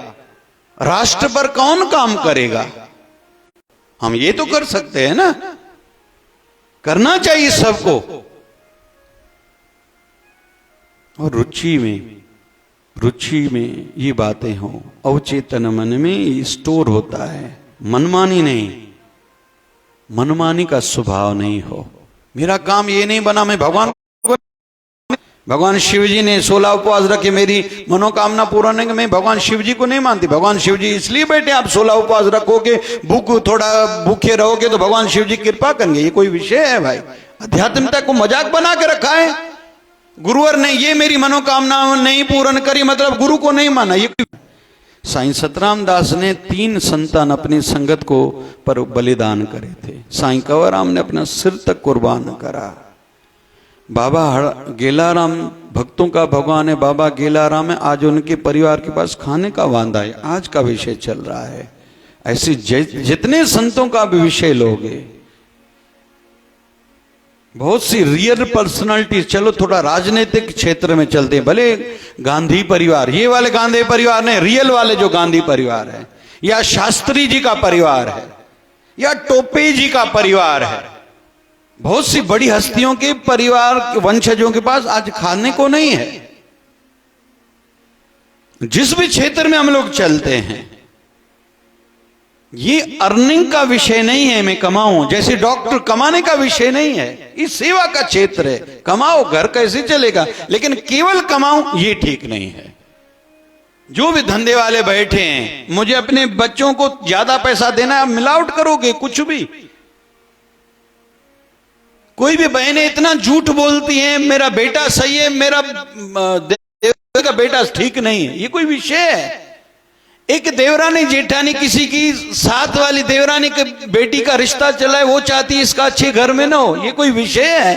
राष्ट्र पर कौन काम करेगा। हम ये तो कर सकते हैं ना, करना चाहिए सबको। और रुचि में ये बातें हो, अवचेतन मन में स्टोर होता है। मनमानी नहीं, मनमानी का स्वभाव नहीं हो। मेरा काम ये नहीं बना मैं भगवान शिव जी ने 16 उपवास रखे, मेरी मनोकामना पूरा नहीं, मैं भगवान शिव जी को नहीं मानती। भगवान शिव जी इसलिए बैठे, आप 16 उपवास रखोगे, थोड़ा भूखे रहोगे तो भगवान शिव जी कृपा करेंगे। ये कोई विषय है भाई? अध्यात्मता को मजाक बना के रखा है। गुरुवर ने ये मेरी मनोकामना नहीं पूर्ण करी मतलब गुरु को नहीं माना। ये साईं सतराम दास ने 3 संतान अपनी संगत को पर बलिदान करे थे। साईं कंवरराम ने अपना सिर तक कुर्बान करा। बाबा गेलाराम भक्तों का भगवान है, बाबा गेलाराम है, आज उनके परिवार के पास खाने का वांदा है, आज का विषय चल रहा है। ऐसे जितने संतों का भी विषय लोगे, बहुत सी रियल पर्सनालिटी। चलो थोड़ा राजनीतिक क्षेत्र में चलते हैं, भले गांधी परिवार, ये वाले गांधी परिवार ने, रियल वाले जो गांधी परिवार है, या शास्त्री जी का परिवार है, या टोपे जी का परिवार है, बहुत सी बड़ी हस्तियों के परिवार वंशजों के पास आज खाने को नहीं है। जिस भी क्षेत्र में हम लोग चलते हैं, ये अर्निंग का विषय नहीं है, मैं कमाऊं, जैसे डॉक्टर कमाने का विषय नहीं है, ये सेवा का क्षेत्र है। कमाओ, घर कैसे चलेगा, लेकिन केवल कमाऊं ये ठीक नहीं है। जो भी धंधे वाले बैठे हैं, मुझे अपने बच्चों को ज्यादा पैसा देना है, मिलावट करोगे कुछ भी। कोई भी बहनें इतना झूठ बोलती हैं, मेरा बेटा सही है, मेरा देवर का बेटा ठीक नहीं है, ये कोई विषय है? एक देवरानी जेठानी, किसी की साथ वाली देवरानी के बेटी का रिश्ता चला है, वो चाहती है इसका अच्छे घर में ना हो, ये कोई विषय है?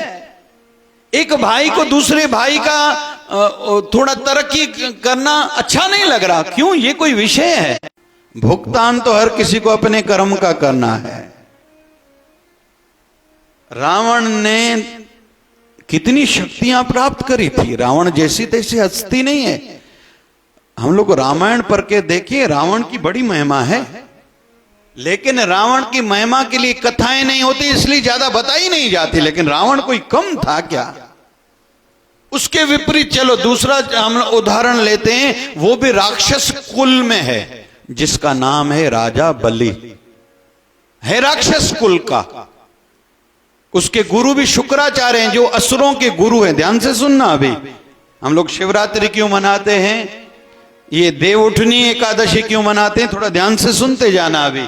एक भाई को दूसरे भाई का थोड़ा तरक्की करना अच्छा नहीं लग रहा, क्यों? ये कोई विषय है? भुगतान तो हर किसी को अपने कर्म का करना है। रावण ने कितनी शक्तियां प्राप्त करी थी, रावण जैसी तैसी हस्ती नहीं है। हम लोग रामायण पढ़ के देखिए, रावण की बड़ी महिमा है, लेकिन रावण की महिमा के लिए कथाएं नहीं होती, इसलिए ज्यादा बताई नहीं जाती। लेकिन रावण कोई कम था क्या? उसके विपरीत चलो दूसरा हम उदाहरण लेते हैं, वो भी राक्षस कुल में है, जिसका नाम है राजा बलि, है राक्षस कुल का। उसके गुरु भी शुक्राचार्य हैं, जो असुरों के गुरु हैं। ध्यान से सुनना, अभी हम लोग शिवरात्रि क्यों मनाते हैं, ये देवउठनी एकादशी क्यों मनाते हैं, थोड़ा ध्यान से सुनते जाना। अभी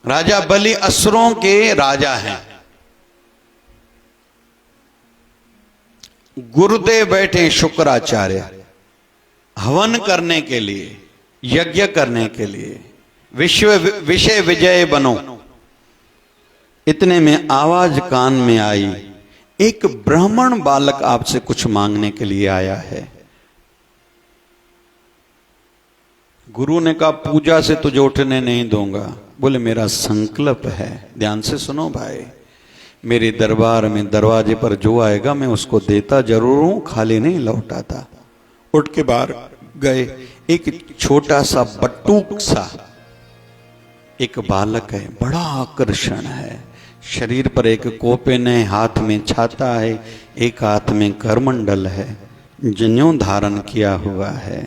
राजा बलि असुरों के राजा हैं। गुरुदेव बैठे शुक्राचार्य हवन करने के लिए, यज्ञ करने के लिए, विषय विजय बनो। इतने में आवाज कान में आई, एक ब्राह्मण बालक आपसे कुछ मांगने के लिए आया है। गुरु ने कहा पूजा से तुझे उठने नहीं दूंगा। बोले मेरा संकल्प है, ध्यान से सुनो भाई, मेरे दरबार में दरवाजे पर जो आएगा मैं उसको देता जरूर हूं, खाली नहीं लौटाता। उठ के बाहर गए, एक छोटा सा बटूक सा एक बालक है, बड़ा आकर्षण है, शरीर पर एक कोपेन है, हाथ में छाता है, एक हाथ में करमंडल है, जनेऊ धारण किया हुआ है,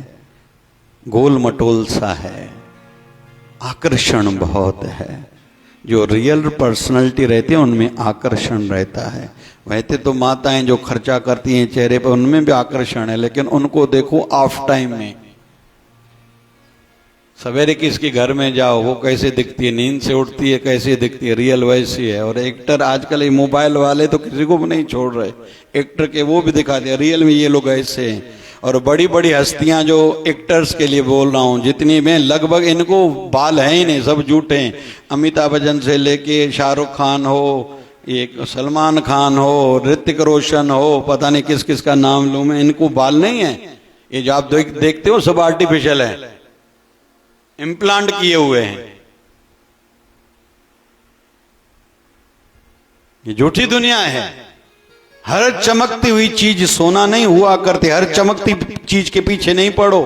गोल मटोल सा है, आकर्षण बहुत है। जो रियल पर्सनालिटी रहती है उनमें आकर्षण रहता है। वैसे तो माताएं जो खर्चा करती हैं चेहरे पर उनमें भी आकर्षण है, लेकिन उनको देखो ऑफ टाइम में। सवेरे किसके घर में जाओ वो कैसे दिखती है, नींद से उठती है कैसे दिखती है, रियल वैसी है। और एक्टर आजकल ये मोबाइल वाले तो किसी को भी नहीं छोड़ रहे, एक्टर के वो भी दिखाते हैं रियल में ये लोग ऐसे हैं। और बड़ी बड़ी हस्तियां जो एक्टर्स के लिए बोल रहा हूं, जितनी में लगभग इनको बाल है ही नहीं, सब झूठे हैं। अमिताभ बच्चन से लेके शाहरुख खान हो, ये सलमान खान हो, ऋतिक रोशन हो, पता नहीं किस किस का नाम लूं मैं, इनको बाल नहीं है। ये जो आप देखते हो सब आर्टिफिशियल है, इम्प्लांट किए हुए हैं। ये झूठी दुनिया है। हर चमकती हुई चीज सोना नहीं हुआ करती, हर चमकती चीज के पीछे नहीं पड़ो।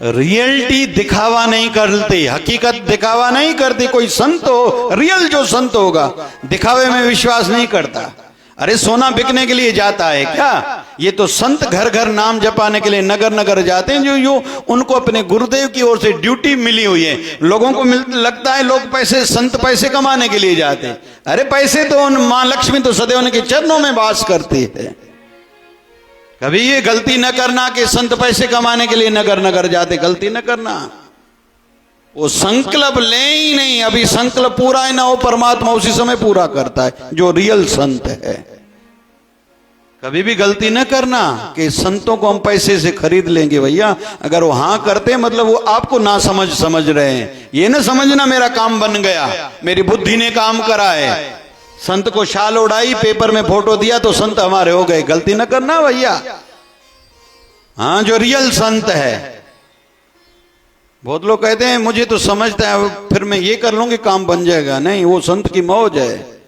रियलिटी दिखावा नहीं करती, हकीकत दिखावा नहीं करती। कोई संत हो, रियल जो संत होगा दिखावे में विश्वास नहीं करता। अरे सोना बिकने के लिए जाता है क्या? ये तो संत घर घर नाम जपाने के लिए नगर नगर जाते हैं, जो उनको अपने गुरुदेव की ओर से ड्यूटी मिली हुई है। लोगों को लगता है लोग पैसे, संत पैसे कमाने के लिए जाते हैं। अरे पैसे तो उन मां लक्ष्मी तो सदैव उनके चरणों में वास करती है। कभी ये गलती न करना कि संत पैसे कमाने के लिए नगर नगर जाते, गलती न करना। वो संकल्प ले ही नहीं, अभी संकल्प पूरा है ना हो, परमात्मा उसी समय पूरा करता है जो रियल संत है। कभी भी गलती न करना कि संतों को हम पैसे से खरीद लेंगे। भैया अगर वो हाँ करते मतलब वो आपको ना समझ रहे हैं। ये ना समझना मेरा काम बन गया, मेरी बुद्धि ने काम करा है। संत को शाल उड़ाई, पेपर में फोटो दिया तो संत हमारे हो गए, गलती न करना भैया। हाँ जो रियल संत है। बहुत लोग कहते हैं मुझे तो समझता है, फिर मैं ये कर लूंगी काम बन जाएगा। नहीं, वो संत की मौज है।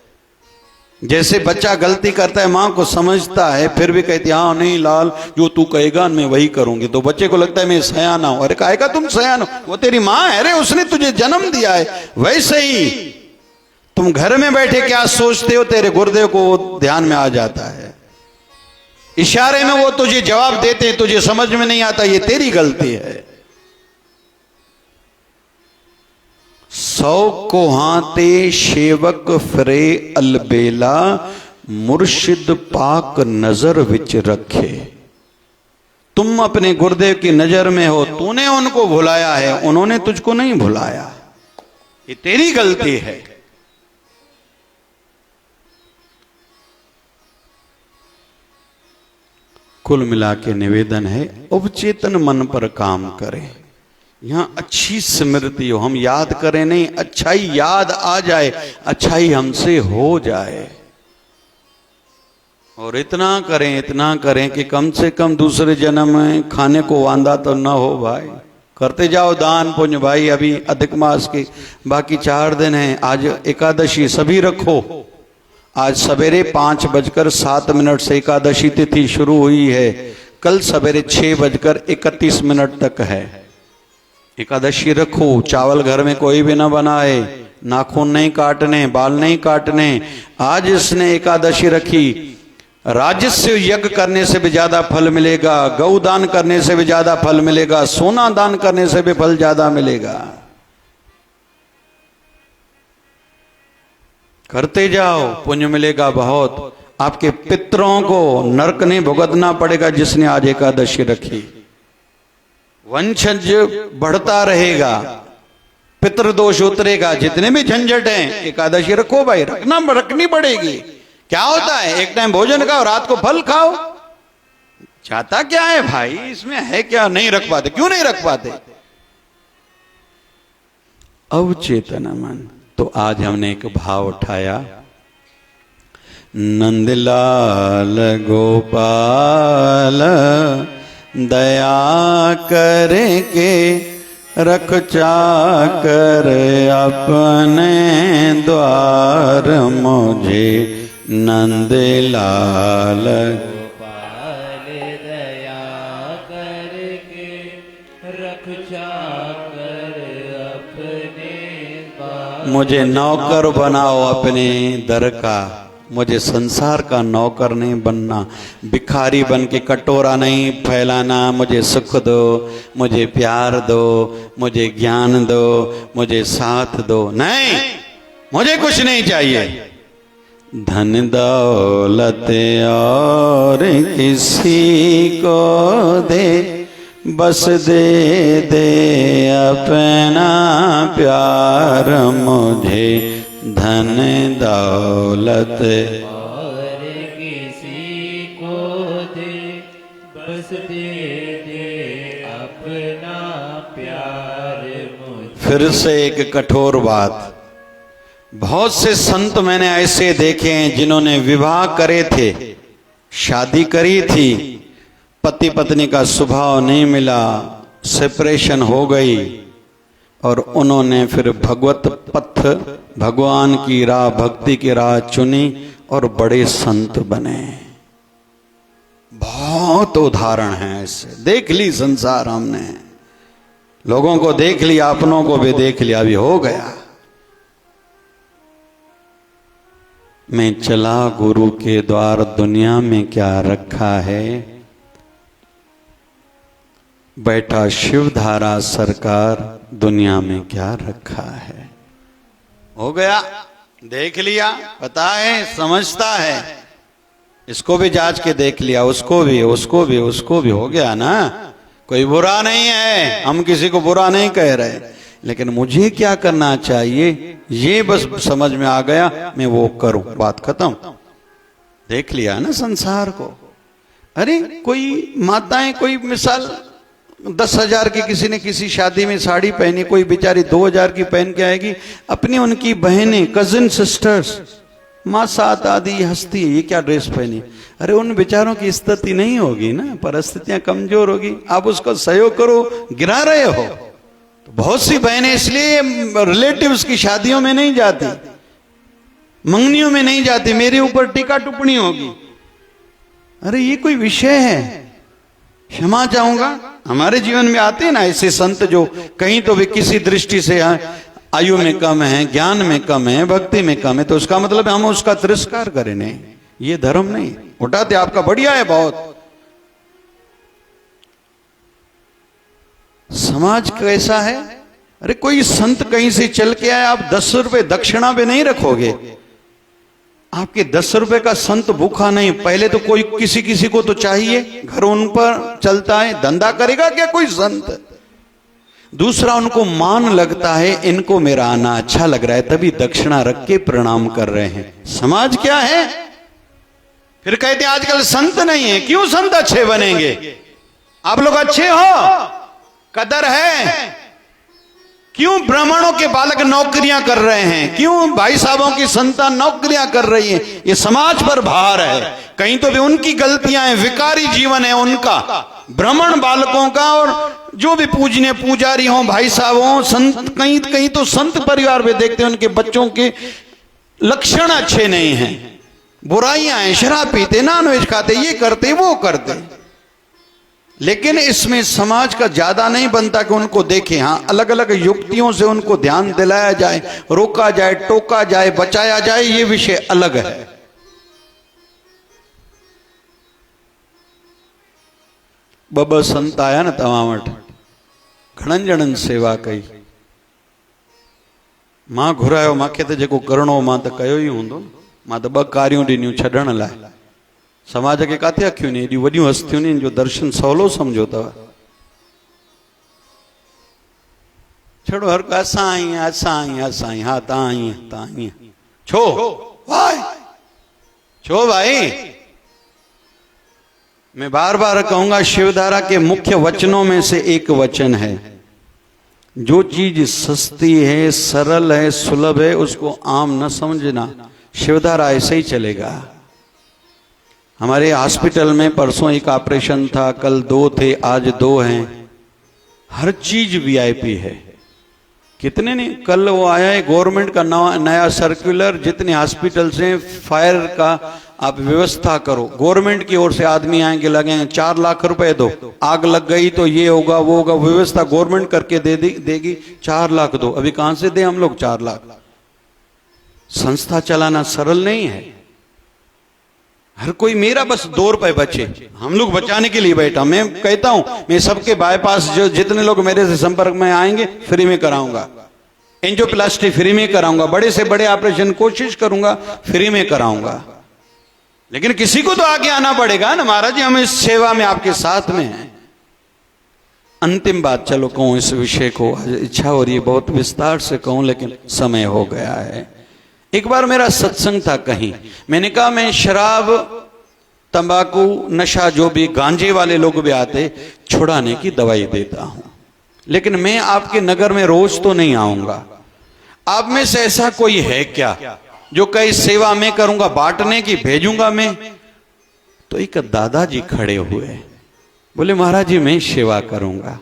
जैसे बच्चा गलती करता है, माँ को समझता है, फिर भी कहती है हाँ नहीं लाल जो तू कहेगा मैं वही करूंगी। तो बच्चे को लगता है मैं सयाना हूं। अरे कहेगा तुम सयाना, वो तेरी माँ है रे, उसने तुझे जन्म दिया है। वैसे ही तुम घर में बैठे क्या सोचते हो, तेरे गुरुदेव को वो ध्यान में आ जाता है। इशारे में वो तुझे जवाब देते, तुझे समझ में नहीं आता, ये तेरी गलती है। 100 कोहाते सेवक फिरे अलबेला, मुर्शिद पाक नजर विच रखे। तुम अपने गुरुदेव की नजर में हो, तूने उनको भुलाया है, उन्होंने तुझको नहीं भुलाया, ये तेरी गलती है। कुल मिला के निवेदन है, उपचेतन मन पर काम करें। यहां अच्छी स्मृति हो, हम याद करें नहीं, अच्छाई याद आ जाए, अच्छाई हमसे हो जाए। और इतना करें कि कम से कम दूसरे जन्म में खाने को वांदा तो ना हो भाई। करते जाओ दान पुण्य भाई। अभी अधिक मास के बाकी 4 दिन हैं। आज एकादशी सभी रखो। आज सवेरे 5:07 से एकादशी तिथि शुरू हुई है। कल सवेरे 6:31 तक है। एकादशी रखो। चावल घर में कोई भी ना बनाए, नाखून नहीं काटने, बाल नहीं काटने। आज इसने एकादशी रखी, राजस्व यज्ञ करने से भी ज्यादा फल मिलेगा, गौ दान करने से भी ज्यादा फल मिलेगा, सोना दान करने से भी फल ज्यादा मिलेगा। करते जाओ, पुण्य मिलेगा बहुत। आपके पितरों को नरक नहीं भुगतना पड़ेगा जिसने आज एकादशी रखी। वंशज बढ़ता रहेगा, पितृदोष उतरेगा। जितने भी झंझट हैं, एकादशी रखो भाई, रखनी पड़ेगी। क्या होता है, एक टाइम भोजन खाओ, रात को फल खाओ। चाहता क्या है भाई, इसमें है क्या? नहीं रख पाते, क्यों नहीं रख पाते? अवचेतन मन। तो आज हमने एक भाव उठाया, नंदलाल गोपाल दया करके रख चाकर अपने द्वार, मुझे नंदलाल गोपाल दया करके रख चाकर अपने द्वार, मुझे नौकर बनाओ अपने दर का। मुझे संसार का नौकर नहीं बनना, भिखारी बन के कटोरा नहीं फैलाना। मुझे सुख दो, मुझे प्यार दो, मुझे ज्ञान दो, मुझे साथ दो। नहीं, मुझे कुछ नहीं चाहिए। धन दौलत और किसी को दे, बस दे दे अपना प्यार। मुझे धन दौलत और किसी को दे, बस दे दे अपना प्यार मुझे। फिर से एक कठोर बात, बहुत से संत मैंने ऐसे देखे हैं जिन्होंने विवाह करे थे, शादी करी थी, पति पत्नी का स्वभाव नहीं मिला, सेपरेशन हो गई, और उन्होंने फिर भगवत पथ, भगवान की राह, भक्ति की राह चुनी और बड़े संत बने। बहुत उदाहरण हैं ऐसे, देख ली संसार हमने, लोगों को देख लिया, अपनों को भी देख लिया, अभी हो गया। मैं चला गुरु के द्वार, दुनिया में क्या रखा है। बैठा शिवधारा सरकार, दुनिया में क्या रखा है। हो गया, देख लिया, पता है, समझता है। इसको भी जांच के देख लिया, उसको भी, उसको भी, उसको भी, हो गया ना। कोई बुरा नहीं है, हम किसी को बुरा नहीं कह रहे, लेकिन मुझे क्या करना चाहिए ये बस समझ में आ गया, मैं वो करूं, बात खत्म। देख लिया ना संसार को। अरे कोई माताएं, कोई मिसाल 10,000 की किसी ने किसी शादी में साड़ी पहनी, कोई बेचारी 2,000 की पहन के आएगी। अपनी उनकी बहनें, कजिन सिस्टर्स, माँ साथ आदि हंसती है, ये क्या ड्रेस पहनी। अरे उन बेचारों की स्थिति नहीं होगी ना, परिस्थितियां कमजोर होगी, आप उसको सहयोग करो, गिरा रहे हो। तो बहुत सी बहनें इसलिए रिलेटिव्स की शादियों में नहीं जाती, मंगनियों में नहीं जाती, मेरे ऊपर टीका टिप्पणी होगी। अरे ये कोई विषय है, क्षमा चाहूंगा। हमारे जीवन में आते हैं ना ऐसे संत जो कहीं तो भी किसी दृष्टि से आयु में कम है, ज्ञान में कम है, भक्ति में कम है, तो उसका मतलब हम उसका तिरस्कार करें। नहीं, ये धर्म नहीं। उठाते आपका बढ़िया है बहुत। समाज कैसा है, अरे कोई संत कहीं से चल के आए, आप 10 रुपए दक्षिणा पे नहीं रखोगे। आपके 10 रुपए का संत भूखा नहीं, पहले तो कोई किसी किसी को तो चाहिए, घर उन पर चलता है, धंधा करेगा क्या कोई संत। दूसरा, उनको मान लगता है, इनको मेरा आना अच्छा लग रहा है, तभी दक्षिणा रख के प्रणाम कर रहे हैं। समाज क्या है, फिर कहते हैं आजकल संत नहीं है। क्यों संत अच्छे बनेंगे? आप लोग अच्छे हो, कदर है। क्यों ब्राह्मणों के बालक नौकरियां कर रहे हैं, क्यों भाई साहबों की संतान नौकरियां कर रही है? ये समाज पर भार है। कहीं तो भी उनकी गलतियां हैं, विकारी जीवन है उनका, ब्राह्मण बालकों का, और जो भी पूजने पुजारी हो, भाई साहब हो, संत, कहीं कहीं तो संत परिवार में देखते हैं उनके बच्चों के लक्षण अच्छे नहीं हैं, बुराइयां हैं, शराब पीते, नॉनवेज खाते, ये करते वो करते। लेकिन इसमें समाज का ज्यादा नहीं बनता कि उनको देखें। हाँ, अलग अलग युक्तियों से उनको ध्यान दिलाया जाए, रोका जाए, टोका जाए, बचाया जाए, ये विषय अलग है। बब संत आया ना तव्हां वटि, घणनि ॼणनि सेवा कई, मां घुरायो, मूंखे त जेको करिणो मां त कयो ई हूंदो न। मां त 2 कारियूं ॾिनियूं छॾण लाइ। समाज खे किथे अखियूं आहिनि, एॾियूं वॾियूं हस्तियूं आहिनि जो दर्शन सवलो सम्झो अथव। छड़ो हर को असां आहियूं, असां आहियूं, असां आहियूं। हा तव्हां आहियूं, तव्हां आहियूं। छो भाई, छो भाई? मैं बार बार कहूंगा, शिवधारा के मुख्य वचनों में से एक वचन है, जो चीज सस्ती है, सरल है, सुलभ है, उसको आम न समझना। शिवधारा ऐसे ही चलेगा। हमारे हॉस्पिटल में परसों एक ऑपरेशन था, कल 2 थे, आज 2 हैं। हर चीज वीआईपी है। कितने ने, कल वो आया है गवर्नमेंट का नया सर्कुलर, जितने हॉस्पिटल से फायर का आप व्यवस्था करो। गवर्नमेंट की ओर से आदमी आएंगे, लगेंगे 4 लाख रुपए दो, आग लग गई तो ये होगा वो होगा, व्यवस्था गवर्नमेंट करके देगी। 4 लाख दो। अभी कहां से दे हम लोग 4 लाख? संस्था चलाना सरल नहीं है। हर कोई मेरा बस 2 रुपए बचे, हम लोग बचाने के लिए बैठा। मैं कहता हूं, मैं सबके बाईपास जो जितने लोग मेरे से संपर्क में आएंगे फ्री में कराऊंगा, एंजियोप्लास्टी फ्री में कराऊंगा, बड़े से बड़े ऑपरेशन कोशिश करूंगा फ्री में कराऊंगा। लेकिन किसी को तो आगे आना पड़ेगा ना। महाराज जी हम इस सेवा में आपके साथ में हैं। अंतिम बात, चलो कहूं इस विषय को, इच्छा हो रही है बहुत विस्तार से कहूं, लेकिन समय हो गया है। एक बार मेरा सत्संग था कहीं, मैंने कहा मैं शराब, तंबाकू, नशा, जो भी गांजे वाले लोग भी आते, छुड़ाने की दवाई देता हूं। लेकिन मैं आपके नगर में रोज तो नहीं आऊंगा। आप में से ऐसा कोई है क्या जो कई सेवा में करूंगा, बांटने की भेजूंगा मैं? तो एक दादाजी खड़े हुए, बोले महाराज जी मैं सेवा करूंगा।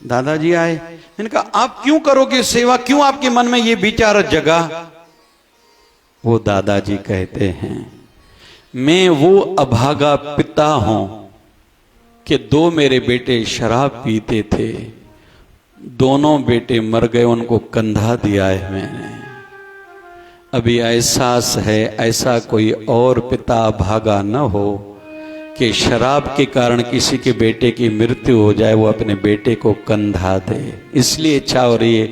दादाजी आए, मैंने कहा आप क्यों करोगे सेवा, क्यों आपके मन में ये विचार जगा? वो दादाजी कहते हैं, मैं वो अभागा पिता हूं कि 2 मेरे बेटे शराब पीते थे, दोनों बेटे मर गए, उनको कंधा दिया है मैंने। अभी एहसास है ऐसा कोई और पिता अभागा न हो कि शराब के कारण किसी के बेटे की मृत्यु हो जाए, वो अपने बेटे को कंधा दे। इसलिए इच्छा हो रही है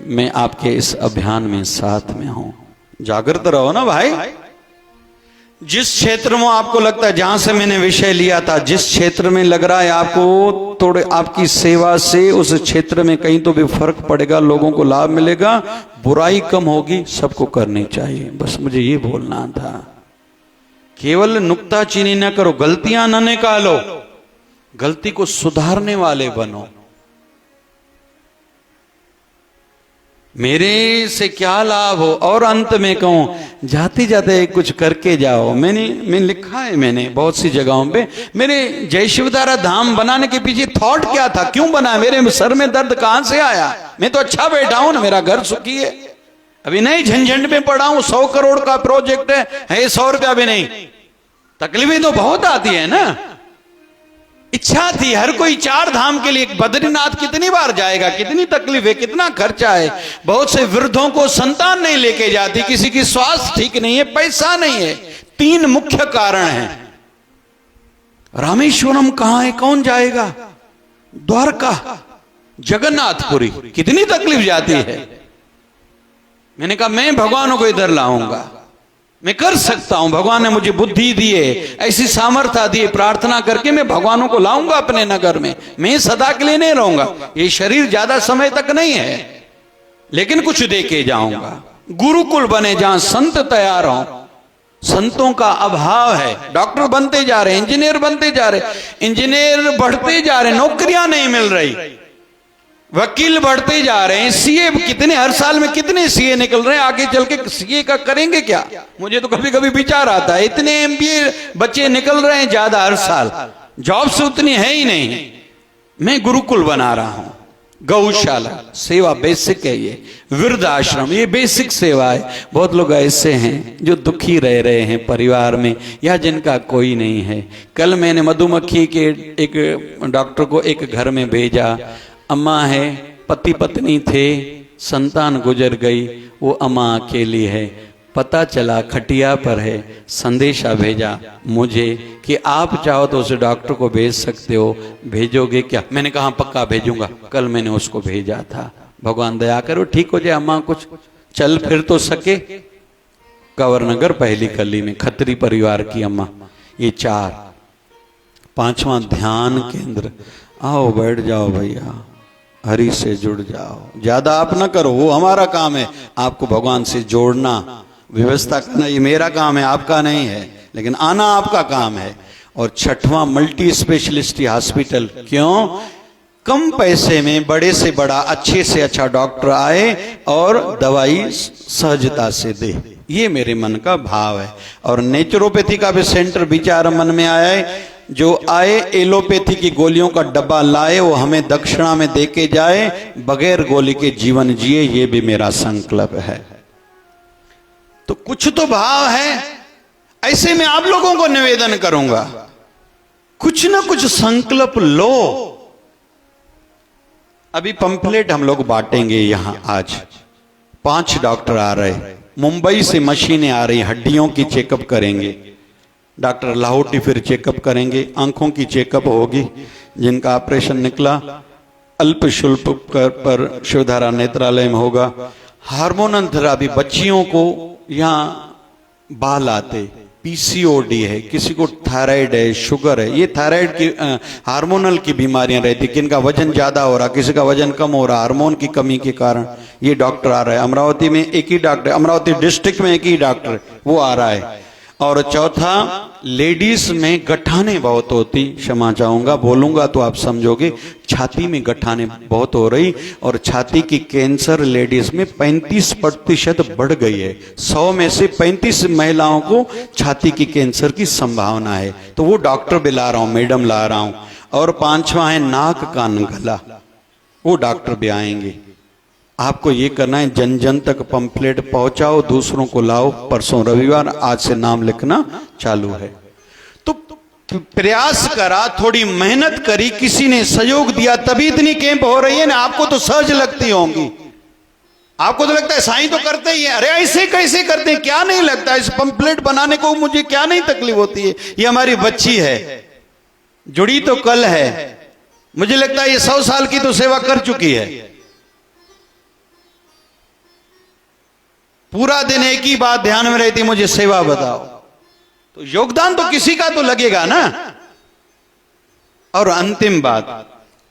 मैं आपके इस अभियान में साथ में हूं। जागृत रहो ना भाई। जिस क्षेत्र में आपको लगता है, जहां से मैंने विषय लिया था, जिस क्षेत्र में लग रहा है आपको थोड़े आपकी सेवा से उस क्षेत्र में कहीं तो भी फर्क पड़ेगा, लोगों को लाभ मिलेगा, बुराई कम होगी, सबको करनी चाहिए। बस मुझे ये बोलना था। केवल नुक्ताचीनी न करो, गलतियां न निकालो, गलती को सुधारने वाले बनो। मेरे से क्या लाभ हो। और अंत में कहूं, जाते जाते कुछ करके जाओ। मैंने लिखा है, मैंने बहुत सी जगहों पे, मेरे जय शिवधारा धाम बनाने के पीछे थॉट क्या था, क्यों बना, मेरे सर में दर्द कहां से आया? मैं तो अच्छा बैठा हूं ना, मेरा घर सुखी है, अभी नहीं झंझट में पड़ा हूं। 100 करोड़ का प्रोजेक्ट है 100 रुपया भी नहीं। तकलीफें तो बहुत आती है ना। इच्छा थी, हर कोई 4 धाम के लिए, बद्रीनाथ कितनी बार जाएगा, कितनी तकलीफ है, कितना खर्चा है। बहुत से वृद्धों को संतान नहीं लेके जाती, किसी की स्वास्थ्य ठीक नहीं है, पैसा नहीं है। 3 मुख्य कारण हैं। रामेश्वरम कहां है, कौन जाएगा? द्वारका, जगन्नाथपुरी, कितनी तकलीफ जाती है। मैंने कहा मैं भगवानों को इधर लाऊंगा, मैं कर सकता हूं, भगवान ने मुझे बुद्धि दी है, ऐसी सामर्थ्य दी है, प्रार्थना करके मैं भगवानों को लाऊंगा अपने नगर में। मैं सदा के लिए नहीं रहूंगा, ये शरीर ज्यादा समय तक नहीं है, लेकिन कुछ दे के जाऊंगा। गुरुकुल बने जहां संत तैयार हों। संतों का अभाव है। डॉक्टर बनते जा रहे, इंजीनियर बनते जा रहे, इंजीनियर बढ़ते जा रहे, नौकरियां नहीं मिल रही। वकील बढ़ते जा रहे हैं, सीए कितने, हर साल में कितने सीए निकल रहे हैं, आगे चल के सीए का करेंगे क्या? मुझे तो कभी कभी विचार आता है, इतने एमबीए बच्चे निकल रहे हैं ज्यादा हर साल, जॉब्स उतनी है ही नहीं। मैं गुरुकुल बना रहा हूं, गौशाला सेवा बेसिक है, ये वृद्धाश्रम ये बेसिक सेवा है। बहुत लोग ऐसे हैं जो दुखी रह रहे हैं परिवार में, या जिनका कोई नहीं है। कल मैंने मधुमक्खी के एक डॉक्टर को एक घर में भेजा। अम्मा है, पति पत्नी थे, संतान गुजर गई, वो अम्मा अकेली है। पता चला खटिया पर है, संदेशा भेजा मुझे कि आप चाहो तो उस डॉक्टर को भेज सकते हो, भेजोगे क्या? मैंने कहा पक्का भेजूंगा। कल मैंने उसको भेजा था। भगवान दया करो ठीक हो जाए अम्मा कुछ चल फिर तो सके। कंवरनगर पहली कली में खत्री परिवार की अम्मा। ये 4। 5वां ध्यान केंद्र। आओ बैठ जाओ भैया, हरि से जुड़ जाओ। ज्यादा आप ना करो, वो हमारा काम है आपको भगवान से जोड़ना, व्यवस्था करना ये मेरा काम है, आपका नहीं है, लेकिन आना आपका काम है। और 6वां मल्टी स्पेशलिस्टी हॉस्पिटल। क्यों? कम पैसे में बड़े से बड़ा अच्छे से अच्छा डॉक्टर आए और दवाई सहजता से दे, ये मेरे मन का भाव है। और नेचुरोपैथी का भी सेंटर विचार मन में आया है। जो आए एलोपैथी की गोलियों का डब्बा लाए, वो हमें दक्षिणा में देके जाए, बगैर गोली के जीवन जिए, ये भी मेरा संकल्प है। तो कुछ तो भाव है। ऐसे में आप लोगों को निवेदन करूंगा, कुछ ना कुछ संकल्प लो। अभी पंपलेट हम लोग बांटेंगे यहां। आज 5 डॉक्टर आ रहे, मुंबई से मशीनें आ रही, हड्डियों की चेकअप करेंगे। डॉक्टर लाहौटी फिर चेकअप करेंगे, आंखों की चेकअप होगी, जिनका ऑपरेशन निकला अल्प शुल्क पर शिवधारा नेत्रालय में होगा। हार्मोनल थेरेपी, बच्चियों को यहाँ बाल आते, पीसीओडी है, किसी को थायराइड है, शुगर है, ये थायराइड की हार्मोनल की बीमारियां रहती, किनका वजन ज्यादा हो रहा, किसी का वजन कम हो रहा, हार्मोन की कमी के कारण। ये डॉक्टर आ रहा है। अमरावती में एक ही डॉक्टर, अमरावती डिस्ट्रिक्ट में एक ही डॉक्टर, वो आ रहा है। और चौथा, लेडीज में गठाने बहुत होती, क्षमा चाहूंगा बोलूंगा तो आप समझोगे, छाती में गठाने बहुत हो रही, और छाती की कैंसर लेडीज में 35% बढ़ गई है। 100 में से 35 महिलाओं को छाती की कैंसर की संभावना है। तो वो डॉक्टर भी ला रहा हूं, मैडम ला रहा हूं। और 5वां है नाक कान गला, वो डॉक्टर भी आएंगे। आपको ये करना है, जन जन तक पंपलेट पहुंचाओ, दूसरों को लाओ। परसों रविवार, आज से नाम लिखना चालू है। तो प्रयास करा, थोड़ी मेहनत करी, किसी ने सहयोग दिया, तभी इतनी कैंप हो रही है ना। आपको तो सहज लगती होंगी, आपको तो लगता है साईं तो करते ही है, अरे ऐसे कैसे करते हैं, क्या नहीं लगता है इस पंपलेट बनाने को, मुझे क्या नहीं तकलीफ होती है। ये हमारी बच्ची है, जुड़ी तो कल है, मुझे लगता है ये 100 साल की तो सेवा कर चुकी है। पूरा दिन एक ही बात ध्यान में रहती, मुझे सेवा बताओ। तो योगदान तो किसी का तो लगेगा ना। और अंतिम बात,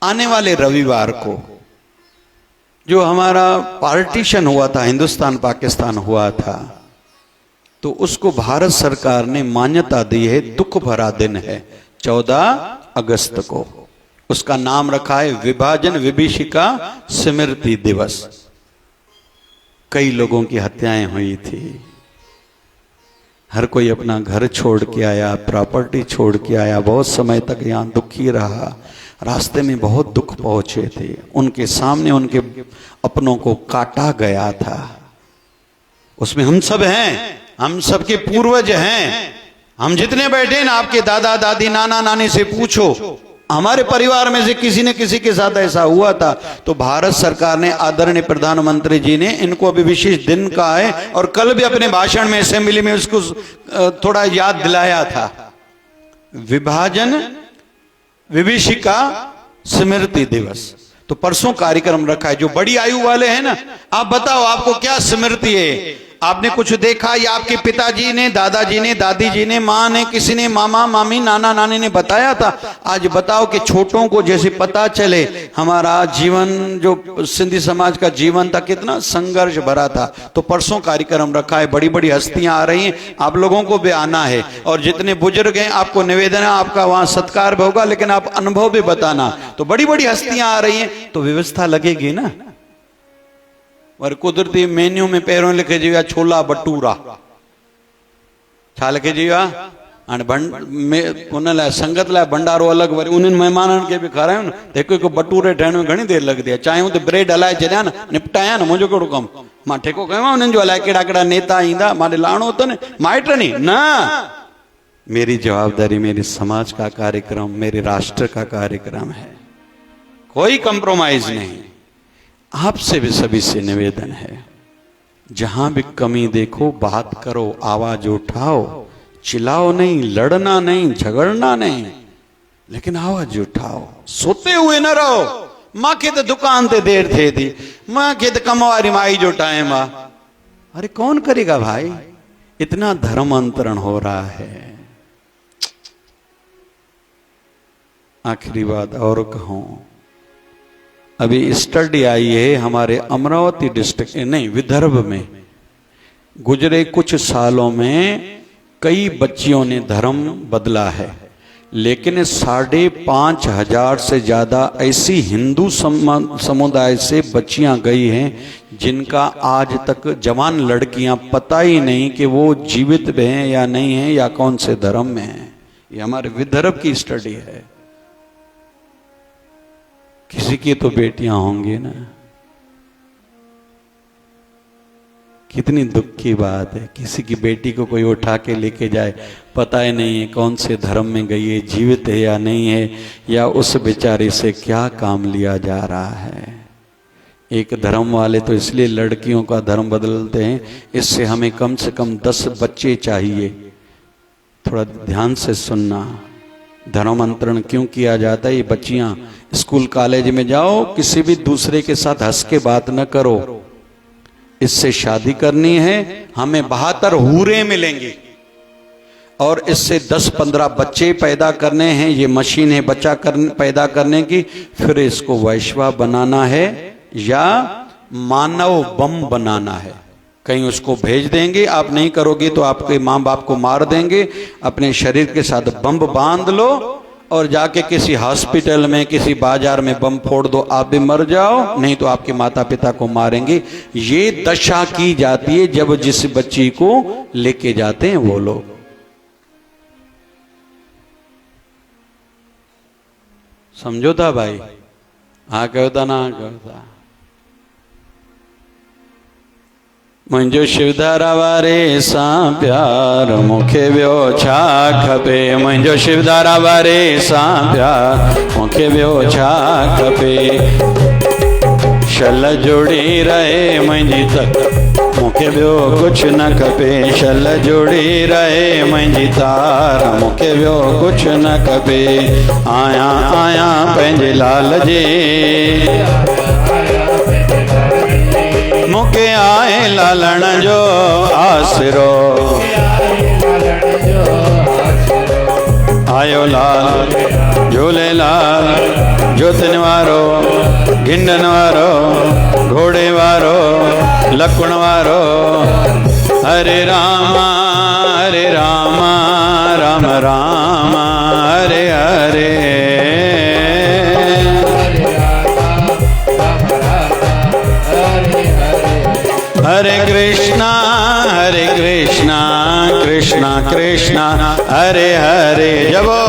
आने वाले रविवार को जो हमारा पार्टीशन हुआ था, हिंदुस्तान पाकिस्तान हुआ था, तो उसको भारत सरकार ने मान्यता दी है, दुख भरा दिन है 14 अगस्त को। उसका नाम रखा है विभाजन विभीषिका स्मृति दिवस। कई लोगों की हत्याएं हुई थी, हर कोई अपना घर छोड़ के आया, प्रॉपर्टी छोड़ के आया, बहुत समय तक यहाँ दुखी रहा, रास्ते में बहुत दुख पहुंचे थे, उनके सामने उनके अपनों को काटा गया था। उसमें हम सब हैं, हम सबके पूर्वज हैं। हम जितने बैठे ना, आपके दादा दादी नाना नानी से पूछो, हमारे परिवार में से किसी न किसी के साथ ऐसा हुआ था। तो भारत सरकार ने, आदरणीय प्रधानमंत्री जी ने इनको अभी विशेष दिन कहा है, और कल भी अपने भाषण में असेंबली में उसको थोड़ा याद दिलाया था। विभाजन विभीषिका स्मृति दिवस। तो परसों कार्यक्रम रखा है। जो बड़ी आयु वाले हैं ना, आप बताओ आपको क्या स्मृति है, आपने कुछ देखा, या आपके पिताजी ने, दादाजी ने, दादी जी ने, माँ ने, किसी ने, मामा मामी नाना नानी ने बताया था। आज बताओ कि छोटों को जैसे पता चले हमारा जीवन, जो सिंधी समाज का जीवन था, कितना संघर्ष भरा था। तो परसों कार्यक्रम रखा है, बड़ी बड़ी हस्तियां आ रही हैं, आप लोगों को भी आना है। और जितने बुजुर्ग हैं, आपको निवेदन है, आपका वहां सत्कार भी होगा, लेकिन आप अनुभव भी बताना। तो बड़ी बड़ी हस्तियां आ रही हैं, तो व्यवस्था लगेगी ना। और कुदरती मेन्यू में पहिरों लिखे जी छोला भटूरा, छा लिखे जी उन लाइ संगत लाइ भंडारो अलॻि, वरी उन्हनि महिमाननि खे बि खारायूं न। त हिकु हिकु भटूरे ठाहिण में घणी देरि लॻंदी आहे। चाहियूं त ब्रेड हलाए छॾियां न, निपटायां न, मुंहिंजो कहिड़ो कमु। मां ठेको कयो आहे उन्हनि जो, अलाए कहिड़ा कहिड़ा नेता ईंदा, मां लाणो त न माइट न। मेरी जवाबदारी, मेरे समाज का कार्यक्रम, मेरे राष्ट्र का कार्यक्रम है, कोई कंप्रोमाइज नहीं। आपसे भी सभी से निवेदन है, जहां भी कमी देखो बात करो, आवाज उठाओ, चिल्लाओ नहीं, लड़ना नहीं, झगड़ना नहीं, लेकिन आवाज उठाओ। सोते हुए न रहो। मां के तो दुकान ते देर थे थी, मां के तो कम वारी माई जो टाइम आ, अरे कौन करेगा भाई, इतना धर्मांतरण हो रहा है। आखिरी बात और कहूं, अभी स्टडी आई है हमारे अमरावती डिस्ट्रिक्ट नहीं विदर्भ में, गुजरे कुछ सालों में कई बच्चियों ने धर्म बदला है, लेकिन 5,500 से ज्यादा ऐसी हिंदू समुदाय से बच्चियां गई हैं जिनका आज तक जवान लड़कियां पता ही नहीं कि वो जीवित हैं या नहीं हैं या कौन से धर्म में हैं। ये हमारे विदर्भ की स्टडी है। किसी की तो बेटियां होंगी ना। कितनी दुख की बात है, किसी की बेटी को कोई उठा के लेके जाए, पता ही नहीं है कौन से धर्म में गई है, जीवित है या नहीं है, या उस बेचारी से क्या काम लिया जा रहा है। एक धर्म वाले तो इसलिए लड़कियों का धर्म बदलते हैं, इससे हमें कम से कम 10 बच्चे चाहिए। थोड़ा ध्यान से सुनना, धर्मांतरण क्यों किया जाता है। ये बच्चियां स्कूल कॉलेज में जाओ, किसी भी दूसरे के साथ हंस के बात न करो। इससे शादी करनी है, हमें 72 हूरे मिलेंगे और इससे 10-15 बच्चे पैदा करने हैं। ये मशीन है बच्चा पैदा करने की, फिर इसको वैश्वा बनाना है या मानव बम बनाना है। कहीं उसको भेज देंगे, आप नहीं करोगे तो आपके माँ बाप को मार देंगे। अपने शरीर के साथ बम बांध लो और जाके किसी हॉस्पिटल में किसी बाजार में बम फोड़ दो, आप भी मर जाओ, नहीं तो आपके माता पिता को मारेंगे। ये दशा की जाती है जब जिस बच्ची को लेके जाते हैं वो लोग। समझो था भाई, हाँ कहता ना कहता। मुंहिंजो शिवधारा वारे सां प्यार मूंखे ॿियो छा खपे। मुंहिंजो शिवधारा वारे सां प्यार मूंखे ॿियो छा खपे। शल जोड़ी रहे मुंहिंजी त मूंखे ॿियो कुझु न खपे। शल जोड़ी रहे मुंहिंजी तार मूंखे ॿियो कुझु न खपे। आया आया पंहिंजे लाल जे मूंखे आए लालण जो आसरो। आयो लाल झूलेलाल जोतन वारो गिंडन वारो घोड़े वारो लकुण वारो। हरे राम राम राम हरे हरे। हरे कृष्णा कृष्णा कृष्णा हरे हरे। जबो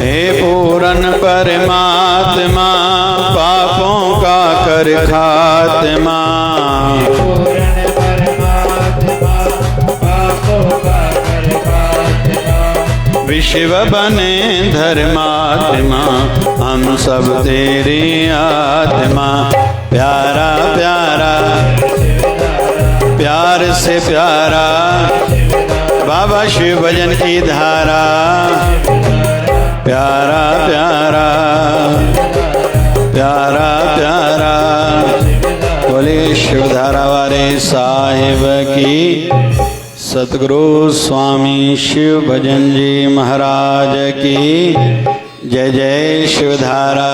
हे पूरन परमात्मा पापों का कर खात्मा। विश्व बने धर्मात्मा हम सब तेरी आत्मा। प्यारा प्यारा प्यार से प्यारा बाबा शिव भजन की धारा। प्यारा प्यारा प्यारा प्यारा बोले शिवधारा वाले साहिब की। सतगुरु स्वामी शिव भजन जी महाराज की जय। जय शिवधारा।